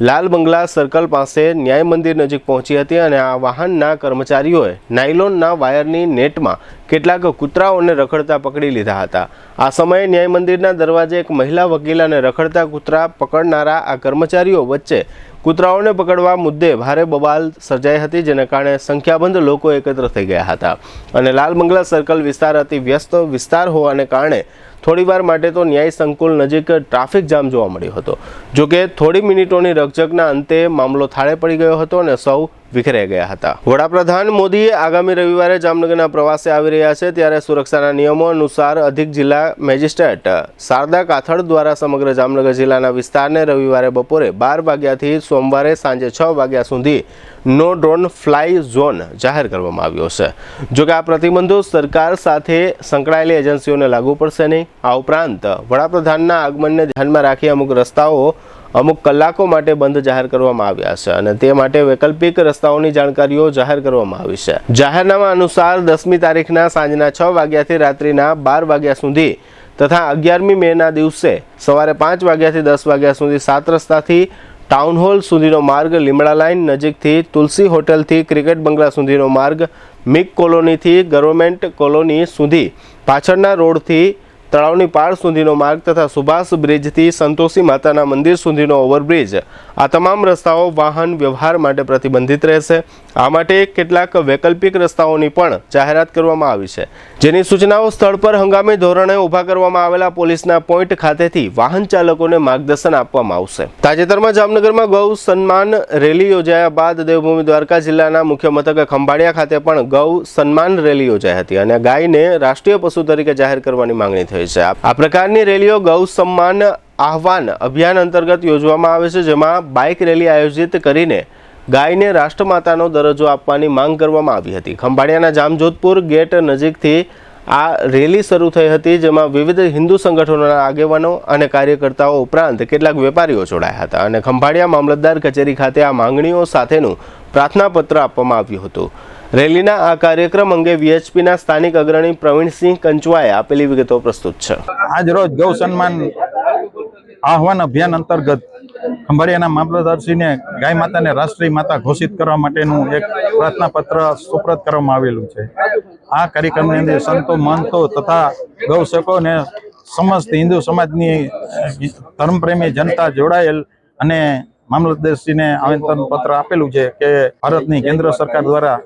લાલ બંગલા સર્કલ પાસે ન્યાય મંદિર નજીક પહોંચી હતી અને આ વાહનના કર્મચારીઓએ નાયલોનના વાયરની નેટમાં કેટલાક કૂતરાઓને રખડતા પકડી લીધા હતા. આ સમયે ન્યાય મંદિરના દરવાજે એક મહિલા વકીલ અને રખડતા કૂતરા પકડનારા આ કર્મચારીઓ વચ્ચે કૂતરાઓને પકડવા મુદ્દે ભારે બબાલ સર્જાઈ હતી, જેને કારણે સંખ્યાબંધ લોકો એકત્ર થઈ ગયા હતા અને લાલ બંગલા સર્કલ વિસ્તાર અતિ વ્યસ્ત વિસ્તાર હોવાને કારણે થોડીવાર માટે તો ન્યાય સંકુલ નજીક ટ્રાફિક જામ જોવા મળ્યો હતો. જોકે થોડી મિનિટોની રકઝકના અંતે મામલો થાળે પડી ગયો હતો અને સૌ વિખરાઈ ગયા હતા. વડાપ્રધાન મોદી આગામી રવિવારે જામનગરના પ્રવાસે આવી રહ્યા છે, ત્યારે સુરક્ષાના નિયમો અનુસાર અધિક જિલ્લા મેજિસ્ટ્રેટ શારદા કાથડ દ્વારા સમગ્ર જામનગર જિલ્લાના વિસ્તારને રવિવારે બપોરે 12 વાગ્યાથી સોમવારે સાંજે 6 વાગ્યા સુધી નો ડ્રોન ફ્લાય ઝોન જાહેર કરવામાં આવ્યો છે. જોકે આ પ્રતિબંધો સરકાર સાથે સંકળાયેલી એજન્સીઓને લાગુ પડશે નહીં. આ ઉપરાંત વડાપ્રધાનના આગમનને ધ્યાનમાં રાખી અમુક રસ્તાઓ અમુક કલાકો માટે બંધ જાહેર કરવામાં આવ્યા છે અને તે માટે વૈકલ્પિક રસ્તાઓની જાણકારીઓ જાહેર કરવામાં આવી છે. જાહેરનામા અનુસાર 10મી તારીખના સાંજના 6 વાગ્યાથી રાત્રિના 12 વાગ્યા સુધી તથા 11મી મેના દિવસે સવારે 5 વાગ્યાથી 10 વાગ્યા સુધી 7 રસ્તાથી ટાઉન હોલ સુધીનો માર્ગ, લીમડા લાઇન નજીકથી તુલસી હોટલથી ક્રિકેટ બંગલા સુધીનો માર્ગ, મિક કોલોનીથી ગવર્મેન્ટ કોલોની સુધી પાછળના રોડથી તળાવની પાળ સુધીનો માર્ગ તથા સુભાષ બ્રિજથી સંતોષી માતાના મંદિર સુધીનો ઓવરબ્રિજ, આ તમામ રસ્તાઓ વાહન વ્યવહાર માટે પ્રતિબંધિત રહેશે. આ માટે કેટલાક વૈકલ્પિક રસ્તાઓની પણ જાહેરાત કરવામાં આવી છે, જેની સૂચનાઓ સ્થળ પર હંગામી ધોરણે ઊભા કરવામાં આવેલા પોલીસના પોઈન્ટ ખાતેથી વાહન ચાલકોને માર્ગદર્શન આપવામાં આવશે. તાજેતરમાં જામનગરમાં ગૌ સન્માન રેલી યોજાયા બાદ દેવભૂમિ દ્વારકા જિલ્લાના મુખ્ય મથક ખંભાળિયા ખાતે પણ ગૌ સન્માન રેલી યોજાઈ હતી અને ગાયને રાષ્ટ્રીય પશુ તરીકે જાહેર કરવાની માંગણી થઈ છે. આ પ્રકારની રેલીઓ ગૌ સન્માન આહવાન અભિયાન અંતર્ગત યોજવામાં આવે છે, જેમાં બાઇક રેલી આયોજિત કરીને ગાયને રાષ્ટ્રમાતાનો દરજ્જો આપવાની માંગ કરવામાં આવી હતી. ખંભાળિયાના જામજોધપુર ગેટ નજીકથી આ રેલી શરૂ થઈ હતી, જેમાં વિવિધ હિન્દુ સંગઠનોના આગેવાનો અને કાર્યકર્તાઓ ઉપરાંત કેટલાક વેપારીઓ જોડાયા હતા અને ખંભાળિયા મામલતદાર કચેરી ખાતે આ માંગણીઓ સાથેનું પ્રાર્થનાપત્ર આપવામાં આવ્યું હતું. રેલીના આ કાર્યક્રમ અંગે વીએચપીના સ્થાનિક અગ્રણી પ્રવીણસિંહ કંચવાએ આપેલી વિગતો પ્રસ્તુત છે. આજ રોજ ગૌ સન્માન આહવાન અભિયાન અંતર્ગત ખંભાળિયાના મામલતદારશ્રીને ગાય માતાને રાષ્ટ્રીય માતા ઘોષિત કરવા માટેનું એક પ્રાર્થના પત્ર સુપ્રત કરવામાં આવેલું છે. આ કાર્યક્રમની અંદર સંતો, મહંતો તથા ગૌસેવકો અને સમસ્ત હિન્દુ સમાજની ધર્મપ્રેમી જનતા જોડાયેલ અને મામલતદારશ્રીને આવેદન પત્ર આપેલું છે કે ભારતની કેન્દ્ર સરકાર દ્વારા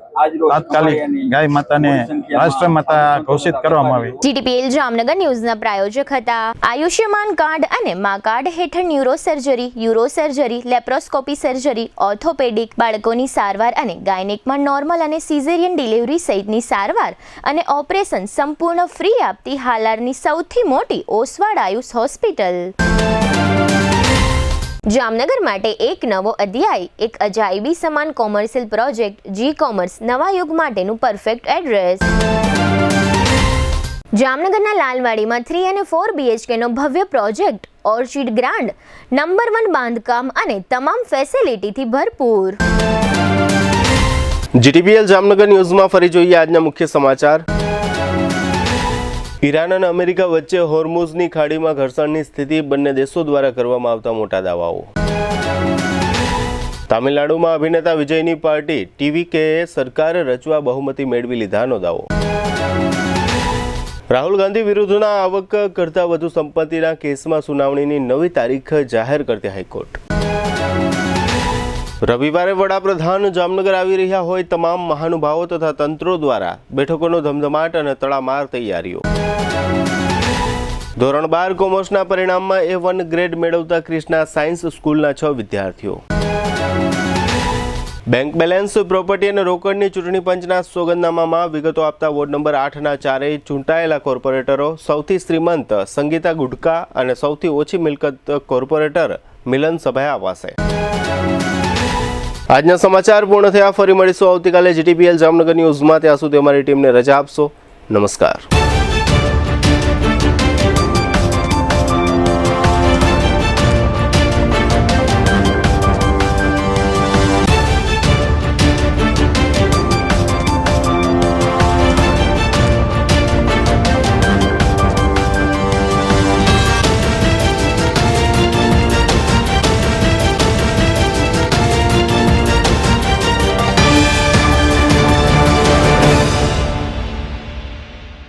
તાત્કાલિક ગાય માતાને રાષ્ટ્ર માતા ઘોષિત કરવામાં આવે. જીટીપીએલ જામનગર ન્યૂઝના પ્રાયોજક હતા. આયુષ્યમાન કાર્ડ અને મા કાર્ડ હેઠળ neuro surgery, euro surgery, laparoscopy surgery, orthopaedic, બાળકોની સારવાર અને ગાયનેકમાં નોર્મલ અને સિઝેરિયન ડિલિવરી સહિતની સારવાર અને ઓપરેશન સંપૂર્ણ ફ્રી આપતી હાલારની સૌથી મોટી ઓસવાડ આયુષ હોસ્પિટલ. જામનગર માટે એક નવો અધ્યાય, એક અજાયબી સમાન કોમર્શિયલ પ્રોજેક્ટ જી કોમર્સ નવા યુગ માટેનું પરફેક્ટ એડ્રેસ. જામનગરના લાલવાડીમાં 3 અને 4 BHK નો ભવ્ય પ્રોજેક્ટ ઓર્ચિડ ગ્રાન્ડ, નંબર 1 બાંધકામ અને તમામ ફેસિલિટીથી ભરપૂર. જીટીપીએલ જામનગર ન્યૂઝમાં ફરી જોઈએ આજના મુખ્ય સમાચાર. ઈરાન અને અમેરિકા વચ્ચે હોર્મુઝની ખાડીમાં ઘર્ષણની સ્થિતિ, બંને દેશો દ્વારા કરવામાં આવતા મોટા દાવાઓ. તામિલનાડુમાં અભિનેતા વિજયની પાર્ટી ટીવીકેએ સરકાર રચવા બહુમતી મેળવી લીધાનો દાવો. રાહુલ ગાંધી વિરુદ્ધના આવક કરતાં વધુ સંપત્તિના કેસમાં સુનાવણીની નવી તારીખ જાહેર કરતી હાઈકોર્ટ. રવિવારે વડાપ્રધાન જામનગર આવી રહ્યા હોય તમામ મહાનુભાવો તથા તંત્રો દ્વારા બેઠકોનો ધમધમાટ અને તડામાર તૈયારીઓ. ધોરણ 12 કોમર્સના પરિણામમાં A1 ગ્રેડ મેળવતા ક્રિષ્ના સાયન્સ સ્કૂલના 6 વિદ્યાર્થીઓ. બેંક બેલેન્સ, પ્રોપર્ટી અને રોકડની ચૂંટણી પંચના સોગંદનામામાં વિગતો આપતા વોર્ડ નંબર 8ના ચારેય ચૂંટાયેલા કોર્પોરેટરો સૌથી શ્રીમંત સંગીતા ગુડકા અને સૌથી ઓછી મિલકત કોર્પોરેટર મિલન સભાએ આવાસે. આજના સમાચાર પૂર્ણ થયા. ફરી મળીશું આવતીકાલે GTPL જામનગર ન્યૂઝમાં. ત્યાં સુધી અમારી ટીમને રજા આપશો. નમસ્કાર.